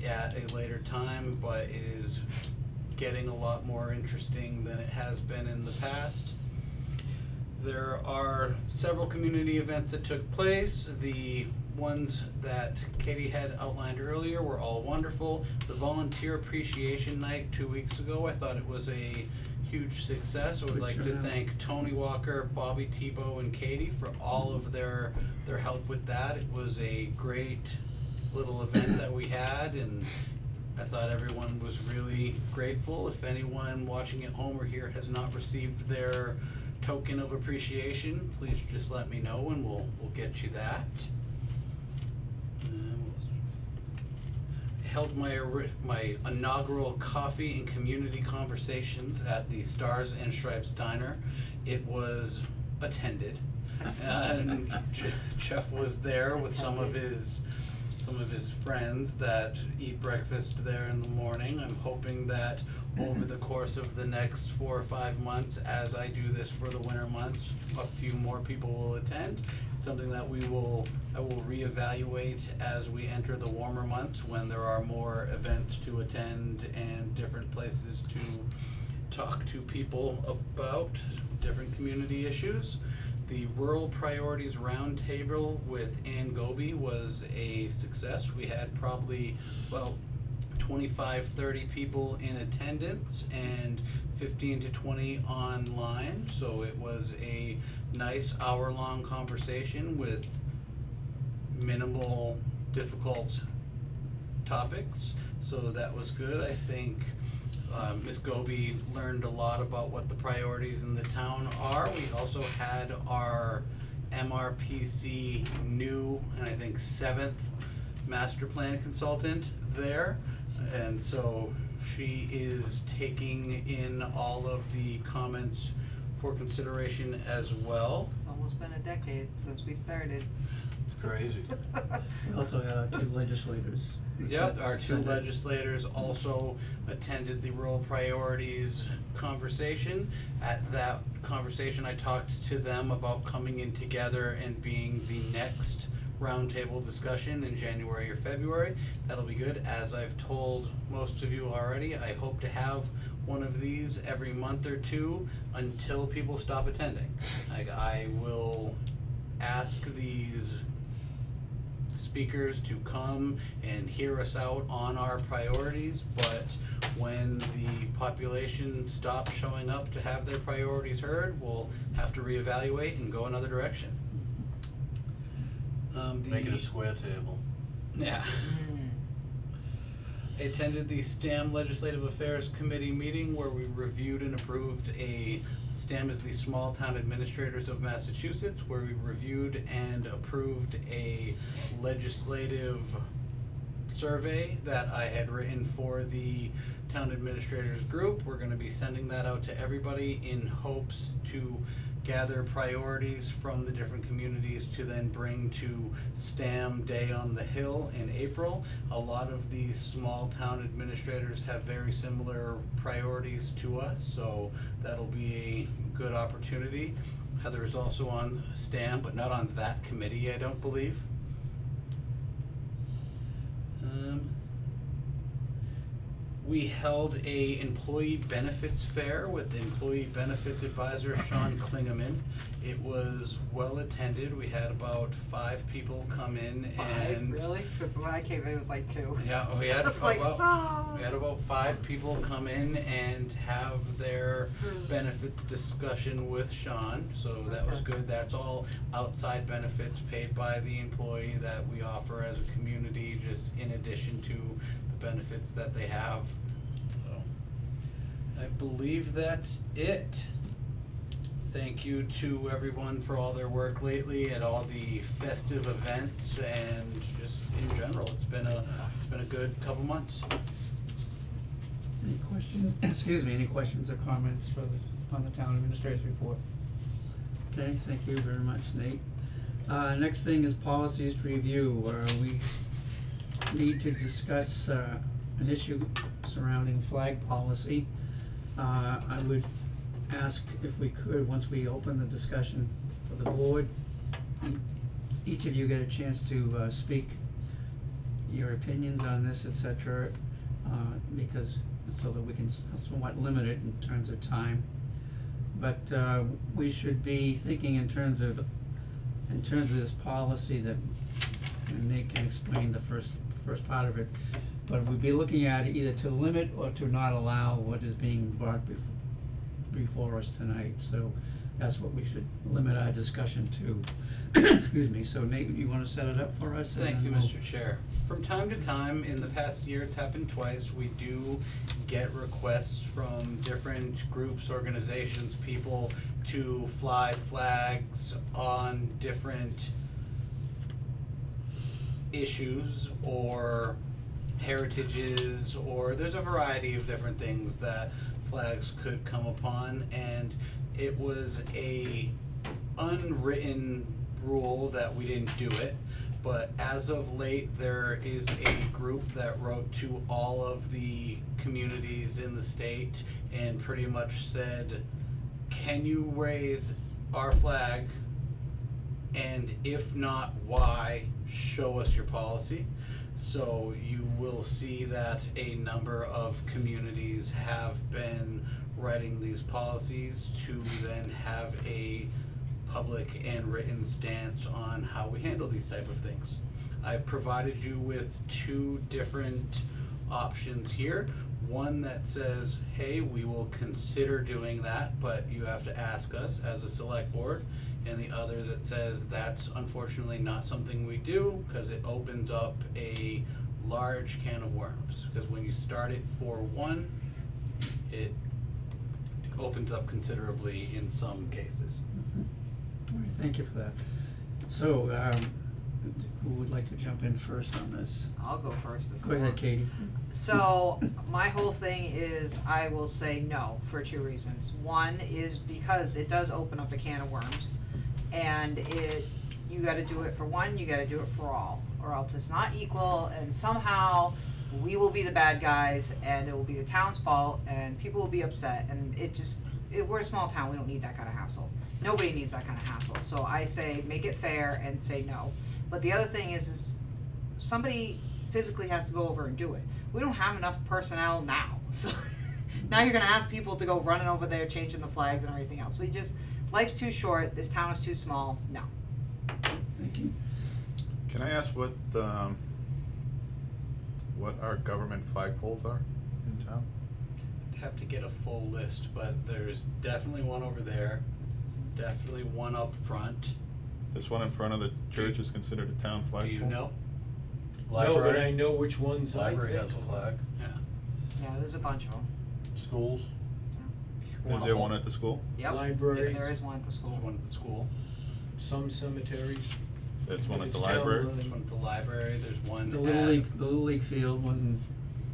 at a later time, but it is getting a lot more interesting than it has been in the past. There are several community events that took place. The ones that Katie had outlined earlier were all wonderful. The Volunteer Appreciation Night 2 weeks ago, I thought it was a huge success. I would Good like to turnout. thank Tony Walker, Bobby Tebow, and Katie for all of their help with that. It was a great little event that we had, and I thought everyone was really grateful. If anyone watching at home or here has not received their token of appreciation, please just let me know and we'll get you that. What else? I held my inaugural coffee and community conversations at the Stars and Stripes Diner. It was attended, and Jeff was there with some of his friends that eat breakfast there in the morning. I'm hoping that over the course of the next 4 or 5 months, as I do this for the winter months, a few more people will attend. It's something that I will reevaluate as we enter the warmer months, when there are more events to attend and different places to talk to people about different community issues. The Rural Priorities Roundtable with Ann Goby was a success. We had probably, 25-30 people in attendance and 15 to 20 online, so it was a nice hour-long conversation with minimal difficult topics, so that was good. I think Ms. Goby learned a lot about what the priorities in the town are. We also had our MRPC new, and I think 7th master plan consultant there. And so she is taking in all of the comments for consideration as well. It's almost been a decade since we started. Crazy. We also had our two legislators. Yep, our two legislators also attended the rural priorities conversation. At that conversation, I talked to them about coming in together and being the next roundtable discussion in January or February. That'll be good. As I've told most of you already, I hope to have one of these every month or two until people stop attending. Like, I will ask these speakers to come and hear us out on our priorities, but when the population stops showing up to have their priorities heard, we'll have to reevaluate and go another direction. Make it a square table. Yeah. I attended the STAM Legislative Affairs Committee meeting where we reviewed and approved STAM is the Small Town Administrators of Massachusetts, where we reviewed and approved a legislative survey that I had written for the town administrators group. We're gonna be sending that out to everybody in hopes to gather priorities from the different communities to then bring to STAM Day on the Hill in April. A lot of these small town administrators have very similar priorities to us, so that'll be a good opportunity. Heather is also on STAM, but not on that committee, I don't believe. We held a employee benefits fair with employee benefits advisor Sean Klingeman. It was well attended. We had about 5 people come in and. Really? Cause when I came in, it was like 2. Yeah, we had It's like, about, we had about 5 people come in and have their benefits discussion with Sean, so that was Okay. good. That's all outside benefits paid by the employee that we offer as a community, just in addition to the benefits that they have. So, I believe that's it. Thank you to everyone for all their work lately at all the festive events and just in general. It's been a good couple months. Any questions, excuse me, any questions or comments on the town administrator's report? Okay, thank you very much, Nate. Next thing is policies to review, where we need to discuss, an issue surrounding flag policy. I would ask if we could, once we open the discussion for the board, each of you get a chance to, speak your opinions on this, et cetera, because, so that we can somewhat limit it in terms of time. But, we should be thinking in terms of this policy that, and Nate can explain the first part of it, but we'd be looking at it either to limit or to not allow what is being brought before us tonight, so that's what we should limit our discussion to. Excuse me, so Nate, you wanna set it up for us? and Thank then you, we'll- Mr. Chair. From time to time, in the past year, it's happened twice, we do get requests from different groups, organizations, people to fly flags on different issues or heritages, or there's a variety of different things that flags could come upon, and it was a unwritten rule that we didn't do it, but as of late, there is a group that wrote to all of the communities in the state and pretty much said, can you raise our flag? And if not, why? Show us your policy. So you will see that a number of communities have been writing these policies to then have a public and written stance on how we handle these type of things. I've provided you with 2 different options here. One that says, hey, we will consider doing that, but you have to ask us as a select board. And the other that says that's unfortunately not something we do, because it opens up a large can of worms. Because when you start it for one, it opens up considerably in some cases. All right, thank you for that. So, who would like to jump in first on this? I'll go first. if Go you ahead, want. Katie. So, my whole thing is, I will say no for 2 reasons. One is because it does open up a can of worms, and you gotta do it for one, you gotta do it for all, or else it's not equal, and somehow we will be the bad guys, and it will be the town's fault, and people will be upset, and we're a small town, we don't need that kind of hassle. Nobody needs that kind of hassle, so I say, make it fair and say no. But the other thing is somebody physically has to go over and do it. We don't have enough personnel now, so now you're gonna ask people to go running over there, changing the flags and everything else. Life's too short, this town is too small, no. Thank you. Can I ask what our government flagpoles are in town? Have to get a full list, but there's definitely one over there, definitely one up front. This one in front of the church is considered a town Do flagpole? you know? No, but I know which ones I Library think. has a flag. Yeah. Yeah, there's a bunch of them. Schools. Is there one at the school? Yep, Libraries, there is one at the There's school. one at the school. some cemeteries. There's one at the It's still, library? There's one at the library, there's one The at. Little League field when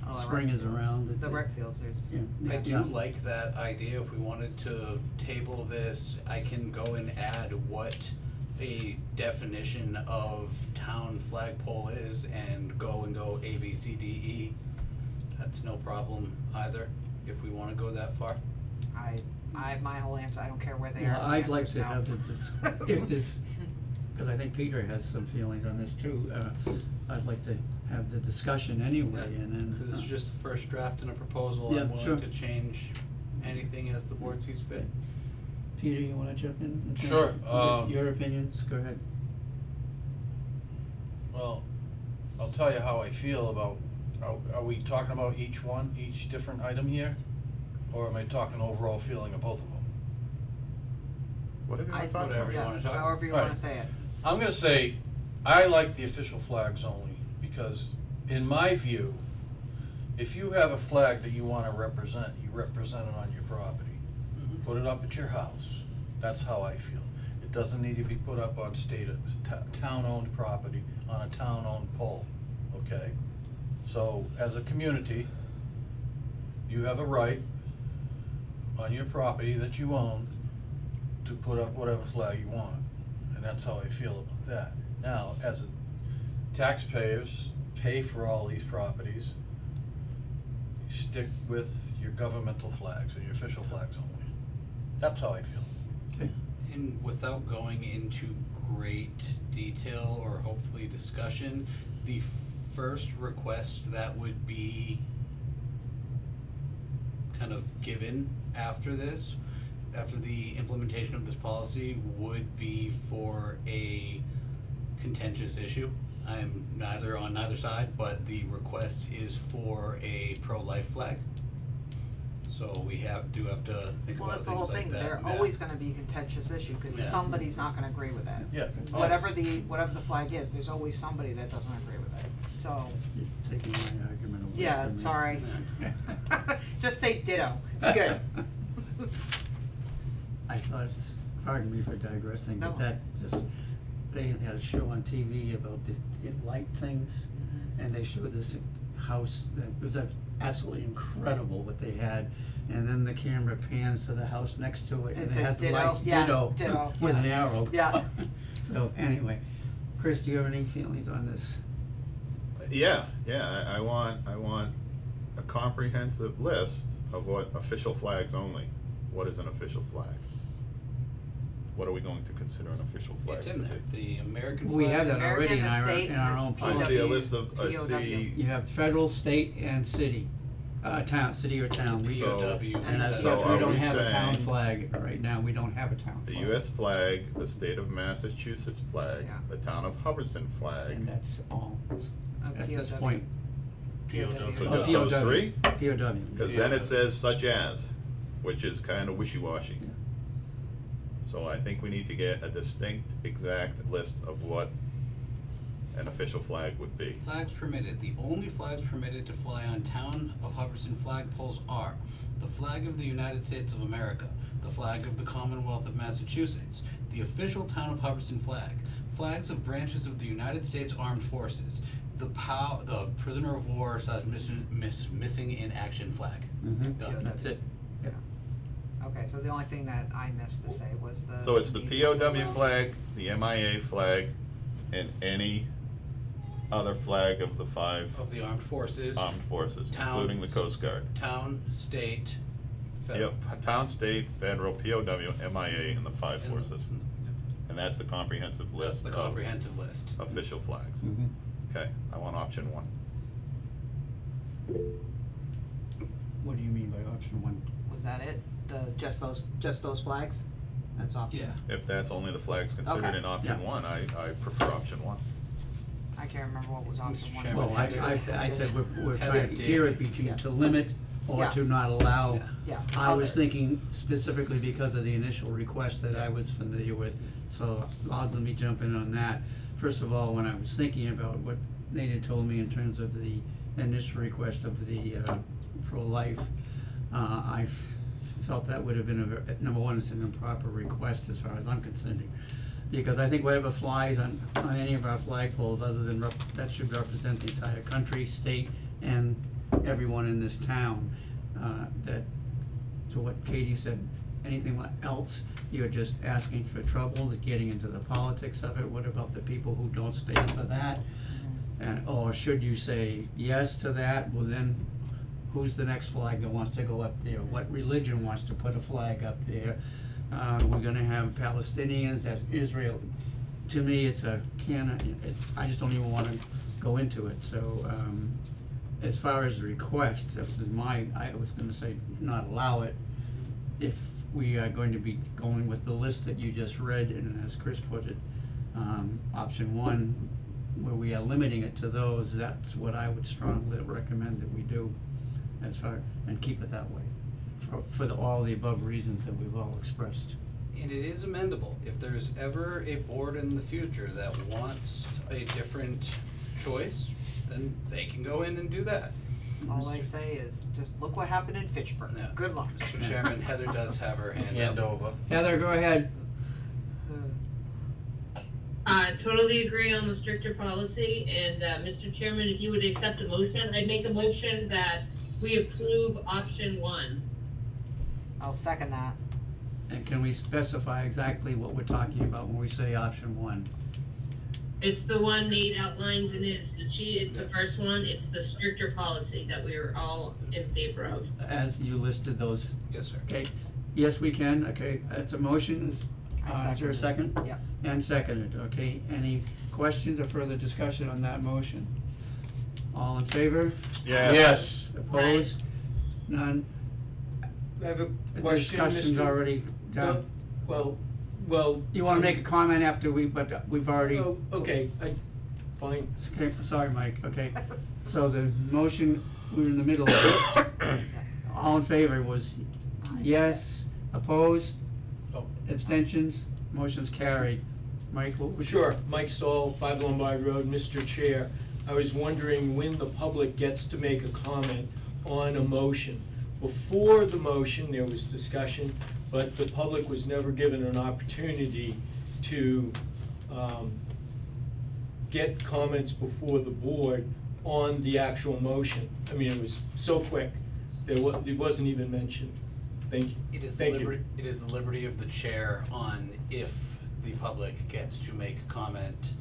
Oh, the spring rec is fields. around. The rec fields, there's. Yeah, I do yeah. like that idea. If we wanted to table this, I can go and add what a definition of town flagpole is and go A, B, C, D, E. That's no problem either, if we wanna go that far. My whole answer, I don't care where they Yeah, are. I'd The like answer's to no. have if this, cause I think Peter has some feelings on this too, I'd like to have the discussion anyway, and then. Cause this is just the first draft and a proposal, Yeah, I'm willing sure. to change anything as the board sees fit. Peter, you wanna jump in terms Sure, of your opinions, go ahead. Well, I'll tell you how I feel about, are we talking about each different item here? Or am I talking overall feeling of both of them? Whatever you I- wanna talk Whatever about. you Yeah, wanna talk about. however you Alright. wanna say it. I'm gonna say, I like the official flags only, because in my view, if you have a flag that you wanna represent, you represent it on your property. Mhm. Put it up at your house, that's how I feel. It doesn't need to be put up on town-owned property, on a town-owned pole, okay? So, as a community, you have a right on your property that you own to put up whatever flag you want, and that's how I feel about that. Now, as taxpayers pay for all these properties, you stick with your governmental flags or your official flags only. That's how I feel. Okay, And without going into great detail or hopefully discussion, the first request that would be kind of given after this, after the implementation of this policy, would be for a contentious issue. I'm neither on neither side, but the request is for a pro-life flag. So we do have to think Well, about that's the whole things like thing, that. they're Yeah. always gonna be a contentious issue, cause Yeah. somebody's not gonna agree with that. Yeah. Whatever the flag is, there's always somebody that doesn't agree with it, so, you're taking my argument away yeah, from me. sorry. Just say ditto, it's good. I thought, pardon me for digressing, but No. that just, they had a show on TV about this, light things, and they showed this house that was absolutely incredible what they had, and then the camera pans to the house next to it, It and it said has ditto, lights, yeah, ditto, ditto, with an yeah. arrow. Yeah. So anyway, Chris, do you have any feelings on this? Yeah, I want a comprehensive list of what official flags only. What is an official flag? What are we going to consider an official flag? It's in there, the American flag. We have that already in American, the our, state, in our and own the I policy. see a PW. list of, I see, You have federal, state, and city, town, city or town. We- So- POW. And that's, So we are don't we have a town saying flag right now, we don't have a town the flag. US flag, the state of Massachusetts flag, Yeah. the town of Hubbardston flag. And that's all, at this POW. point, POW. So Oh, just those POW. three? POW. Cause then it says such as, which is kinda wishy-washy. Yeah. So I think we need to get a distinct, exact list of what an official flag would be. Flags permitted. The only flags permitted to fly on town of Hubbardston flagpoles are the flag of the United States of America, the flag of the Commonwealth of Massachusetts, the official town of Hubbardston flag, flags of branches of the United States Armed Forces, the prisoner of war / missing in action flag. Mhm. Done. That's it. Okay, so the only thing that I missed to say was the. So it's the POW flag, the MIA flag, and any other flag of the 5 Of the armed forces, armed forces, Town- including the Coast Guard. town, state, federal. Yep, town, state, federal, POW, MIA, and the 5 And- forces. And that's the comprehensive That's list the of comprehensive list. official flags. Mhm. Okay, I want option 1. What do you mean by option one? Was that it? Just those flags? That's option. Yeah. If that's only the flags considered Okay. in option Yeah. 1, I prefer option 1. I can't remember what was option Mr. one. Chairman, Well, Heather- I said we're Heather trying to gear it did- between, Yeah. to limit or Yeah. to not allow. Yeah. Yeah. I was others. thinking specifically because of the initial request that I was familiar with, so let me jump in on that. First of all, when I was thinking about what Nate had told me in terms of the initial request of the pro-life, I felt that would have been number one, it's an improper request as far as I'm concerned. Because I think whatever flies on any of our flagpoles, other than that should represent the entire country, state, and everyone in this town. That, to what Katie said, anything else, you're just asking for trouble, getting into the politics of it. What about the people who don't stand for that? And, or should you say yes to that? Well, then, who's the next flag that wants to go up there? What religion wants to put a flag up there? We're gonna have Palestinians, that's Israel. To me, it's a I just don't even wanna go into it, so, as far as the request, that was I was gonna say not allow it. If we are going to be going with the list that you just read, and as Chris put it, option one, where we are limiting it to those, that's what I would strongly recommend that we do, as far, and keep it that way, for all the above reasons that we've all expressed. And it is amendable. If there's ever a board in the future that wants a different choice, then they can go in and do that. All I say is, just look what happened in Fitchburg. Yeah. Good luck. Mr. Chairman, Heather does have her hand up. over. Heather, go ahead. Totally agree on the stricter policy, and, Mr. Chairman, if you would accept a motion, I'd make a motion that we approve option one. I'll second that. And can we specify exactly what we're talking about when we say option one? It's the one Nate outlined in his sheet, it's the first one, it's the stricter policy that we're all in favor of. As you listed those, Yes, sir. okay, yes, we can, okay, that's a motion, I is there a second? Yeah. And seconded, okay, any questions or further discussion on that motion? All in favor? Yes. Opposed? None? I have a The question, discussion's Mr. already done. Well. You wanna make a comment after but we've already. Oh, okay, fine. Okay, sorry, Mike, okay, so the motion, we were in the middle of it. All in favor was yes, opposed, Oh. abstentions, motion's carried. Mike, what was? Sure, Mike Stahl, 5 Lombard Road, Mr. Chair. I was wondering when the public gets to make a comment on a motion. Before the motion, there was discussion, but the public was never given an opportunity to get comments before the board on the actual motion. I mean, it was so quick, it wasn't even mentioned. Thank you. It is Thank you. it is the liberty of the chair on if the public gets to make a comment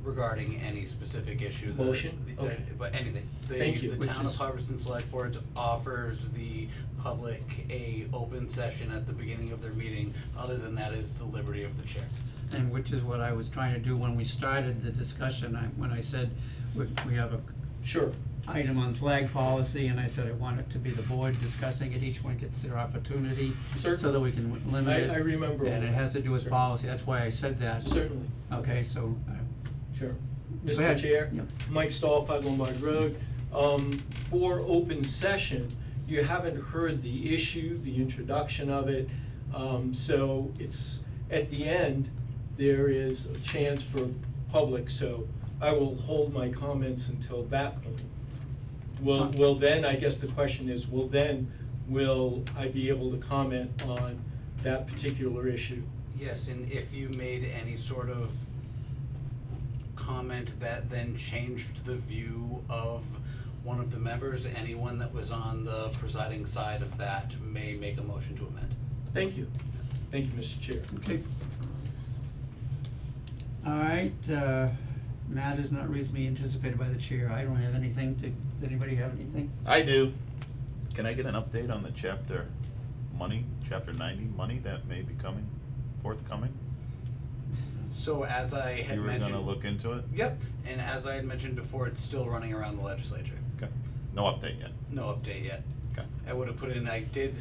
regarding any specific issue. Motion? Okay. But anything. Thank you. The town of Which is- Hubbardston Select Board offers the public a open session at the beginning of their meeting. Other than that, is the liberty of the chair. And which is what I was trying to do when we started the discussion, when I said we have a Sure. item on flag policy, and I said I want it to be the board discussing it, each one gets their opportunity, so Certainly. that we can limit it. I remember all And it that. has to do with Certainly. policy, that's why I said that. Certainly, Okay, so, sure. Go Mr. ahead. Chair, Yep. Mike Stahl, 5 Lombard Road. For open session, you haven't heard the issue, the introduction of it. So it's, at the end, there is a chance for public, so I will hold my comments until that point. Will then, I guess the question is, will I be able to comment on that particular issue? Yes, and if you made any sort of comment that then changed the view of one of the members, anyone that was on the presiding side of that may make a motion to amend. Thank you. Thank you, Mr. Chair. okay. All right, matters not reasonably anticipated by the chair, I don't have anything to, does anybody have anything? I do. Can I get an update on the chapter 90 money that may be forthcoming? So as I had You were mentioned. gonna look into it? Yep, and as I had mentioned before, it's still running around the legislature. Okay, no update yet. No update yet. Okay. I did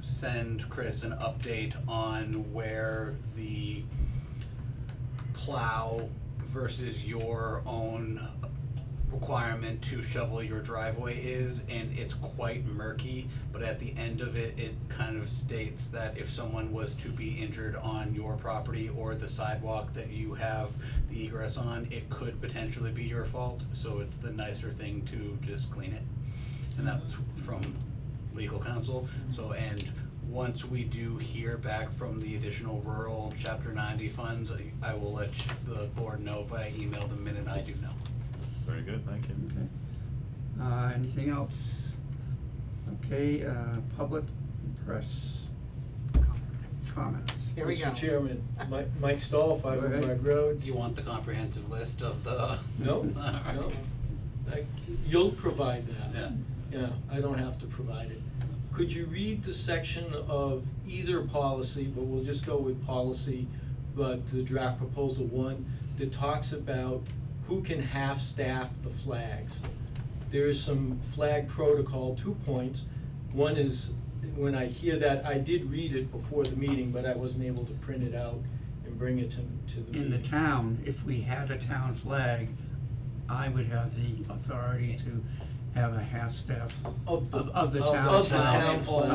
send Chris an update on where the plow versus your own requirement to shovel your driveway is, and it's quite murky, but at the end of it, it kind of states that if someone was to be injured on your property or the sidewalk that you have the egress on, it could potentially be your fault, so it's the nicer thing to just clean it. And that was from legal counsel, so, and once we do hear back from the additional rural chapter 90 funds, I will let the board know via email the minute I do know. Very good, thank you. Okay. Anything else? Okay, public press comments. Here we go. Mr. Chairman, Mike Stahl, 5 Oakland Road. You want the comprehensive list of the? No, Alright. no. You'll provide that. Yeah. Yeah, I don't have to provide it. Could you read the section of either policy, but we'll just go with policy, but the draft proposal 1, that talks about who can half-staff the flags? There is some flag protocol, 2 points. One is, when I hear that, I did read it before the meeting, but I wasn't able to print it out and bring it to the In the meeting. town, if we had a town flag, I would have the authority to have a half-staff Of the town. town Of the flag. town flag.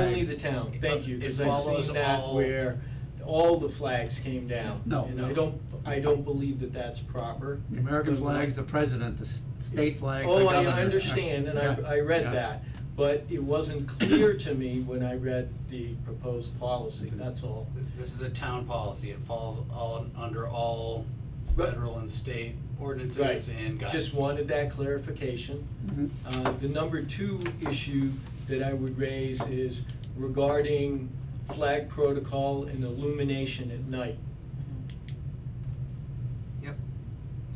Only the town, thank you, It because I've follows seen that all- where all the flags came down. No. And No. I don't believe that that's proper. The American flag's the president, the state flag's the Oh, governor. I understand, and Yeah, I read yeah. that, but it wasn't clear to me when I read the proposed policy, that's all. This is a town policy. It falls all under all Right. federal and state ordinances Right. and guidance. Just wanted that clarification. Mhm. The number 2 issue that I would raise is regarding flag protocol and illumination at night. Yep.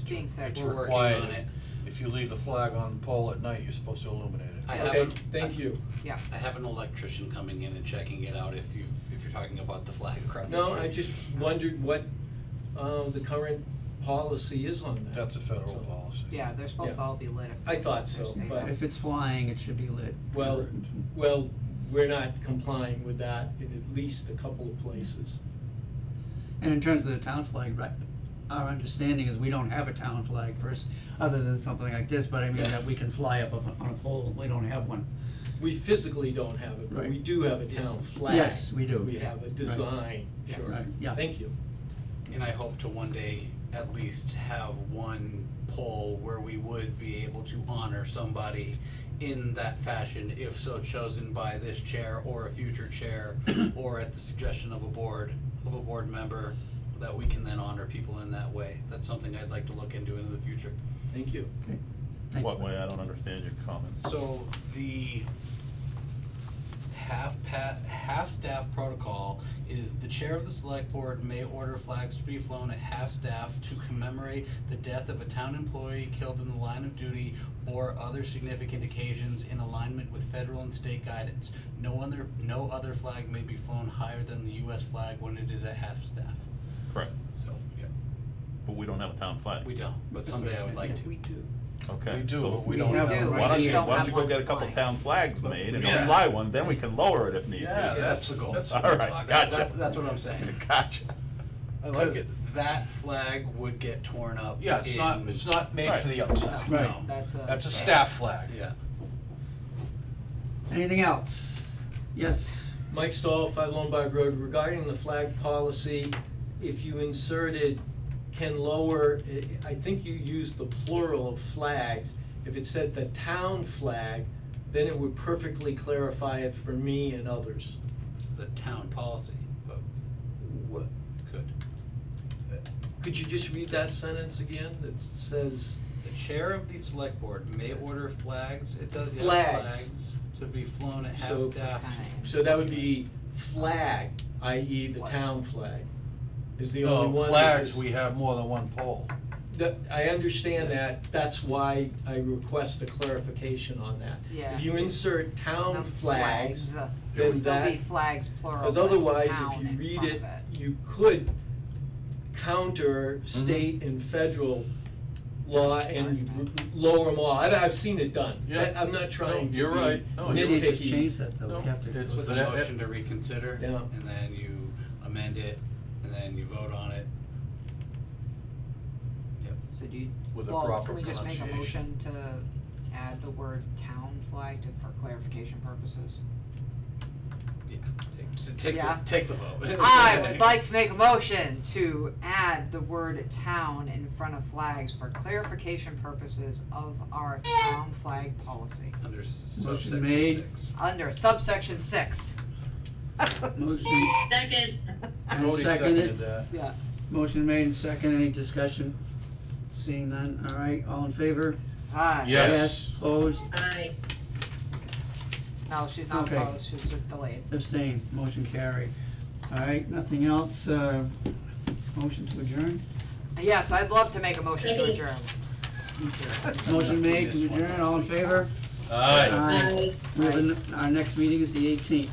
It's being fixed. We're working Required. on it. If you leave the flag on the pole at night, you're supposed to illuminate it. I Okay, haven't. thank you. Yeah. I have an electrician coming in and checking it out if you're talking about the flag across the No, street. I just wondered what the current policy is on that. That's a federal So, policy. Yeah, they're supposed to Yeah. all be lit. I thought so, They're state but- law. If it's flying, it should be lit. Well, we're not complying with that in at least a couple of places. And in terms of the town flag, right, our understanding is we don't have a town flag other than something like this, but I mean Yeah. that we can fly up on a pole, we don't have one. We physically don't have it, but we Right. do have a town Yes. flag. Yes, we do. We have a design, Yes. sure. Right, yeah. Thank you. And I hope to one day at least have one poll where we would be able to honor somebody in that fashion, if so chosen by this chair or a future chair, or at the suggestion of a board member, that we can then honor people in that way. That's something I'd like to look into in the future. Thank you. Thank What you. way, I don't understand your comments. So the half-staff protocol is the chair of the select board may order flags to be flown at half-staff to commemorate the death of a town employee killed in the line of duty or other significant occasions in alignment with federal and state guidance. No other flag may be flown higher than the US flag when it is at half-staff. Correct, So, yeah, but we don't have a town flag. we don't, but someday I would like to. We do. Okay. We do, so but we We don't have have a a right Why don't We you, don't why don't have you go one get a couple flying. town flags made and Yeah. don't fly one, then we can lower it if need be. Yeah, That's the goal. that's All what I'm right, talking gotcha. about. That's what I'm saying. Gotcha. I like Because it. that flag would get torn up. Yeah, it's not made for the outside. No. That's a staff flag. Yeah. Anything else? Yes, Mike Stahl, 5 Lombard Road, regarding the flag policy, if you inserted can lower, I think you used the plural of flags. If it said the town flag, then it would perfectly clarify it for me and others. This is a town policy, but could. Could you just read that sentence again that says, The chair of the select board may order flags, it does, yeah, Flags. flags to be flown at So- half-staff. so that would be flag, i.e. the town flag, is the only one. Flags, because- we have more than one pole. I understand that, that's why I request a clarification on that. Yeah. If you insert town No flags, It'll then still be that, flags plural. because with otherwise, town if you in read front it, of you could counter state and federal law and lower them all. I've seen it done. Yeah. I'm not trying to You're be right. No, we you're can't just nitpicky. change that though, No, we have to. it's With a that- motion to reconsider, Yeah. and then you amend it, and then you vote on it. Yep. So do you, With a well, proper can we just make a pronunciation. motion to add the word town flag for clarification purposes? Yeah, take Yeah. the vote. I would like to make a motion to add the word town in front of flags for clarification purposes of our town flag policy. Under Motion subsection made. 6. Under subsection 6. Motion, Second. and Cody seconded. that. Yeah. Motion made and second, any discussion? Seeing none, all right, all in favor? Aye. Yes. Opposed, Aye. No, she's not Okay. opposed, she's just delayed. abstained, motion carried. All right, nothing else, motion to adjourn? Yes, I'd love to make a motion to Second. adjourn. Motion made to adjourn, all in favor? Aye. Aye. We have our next meeting is the 18th.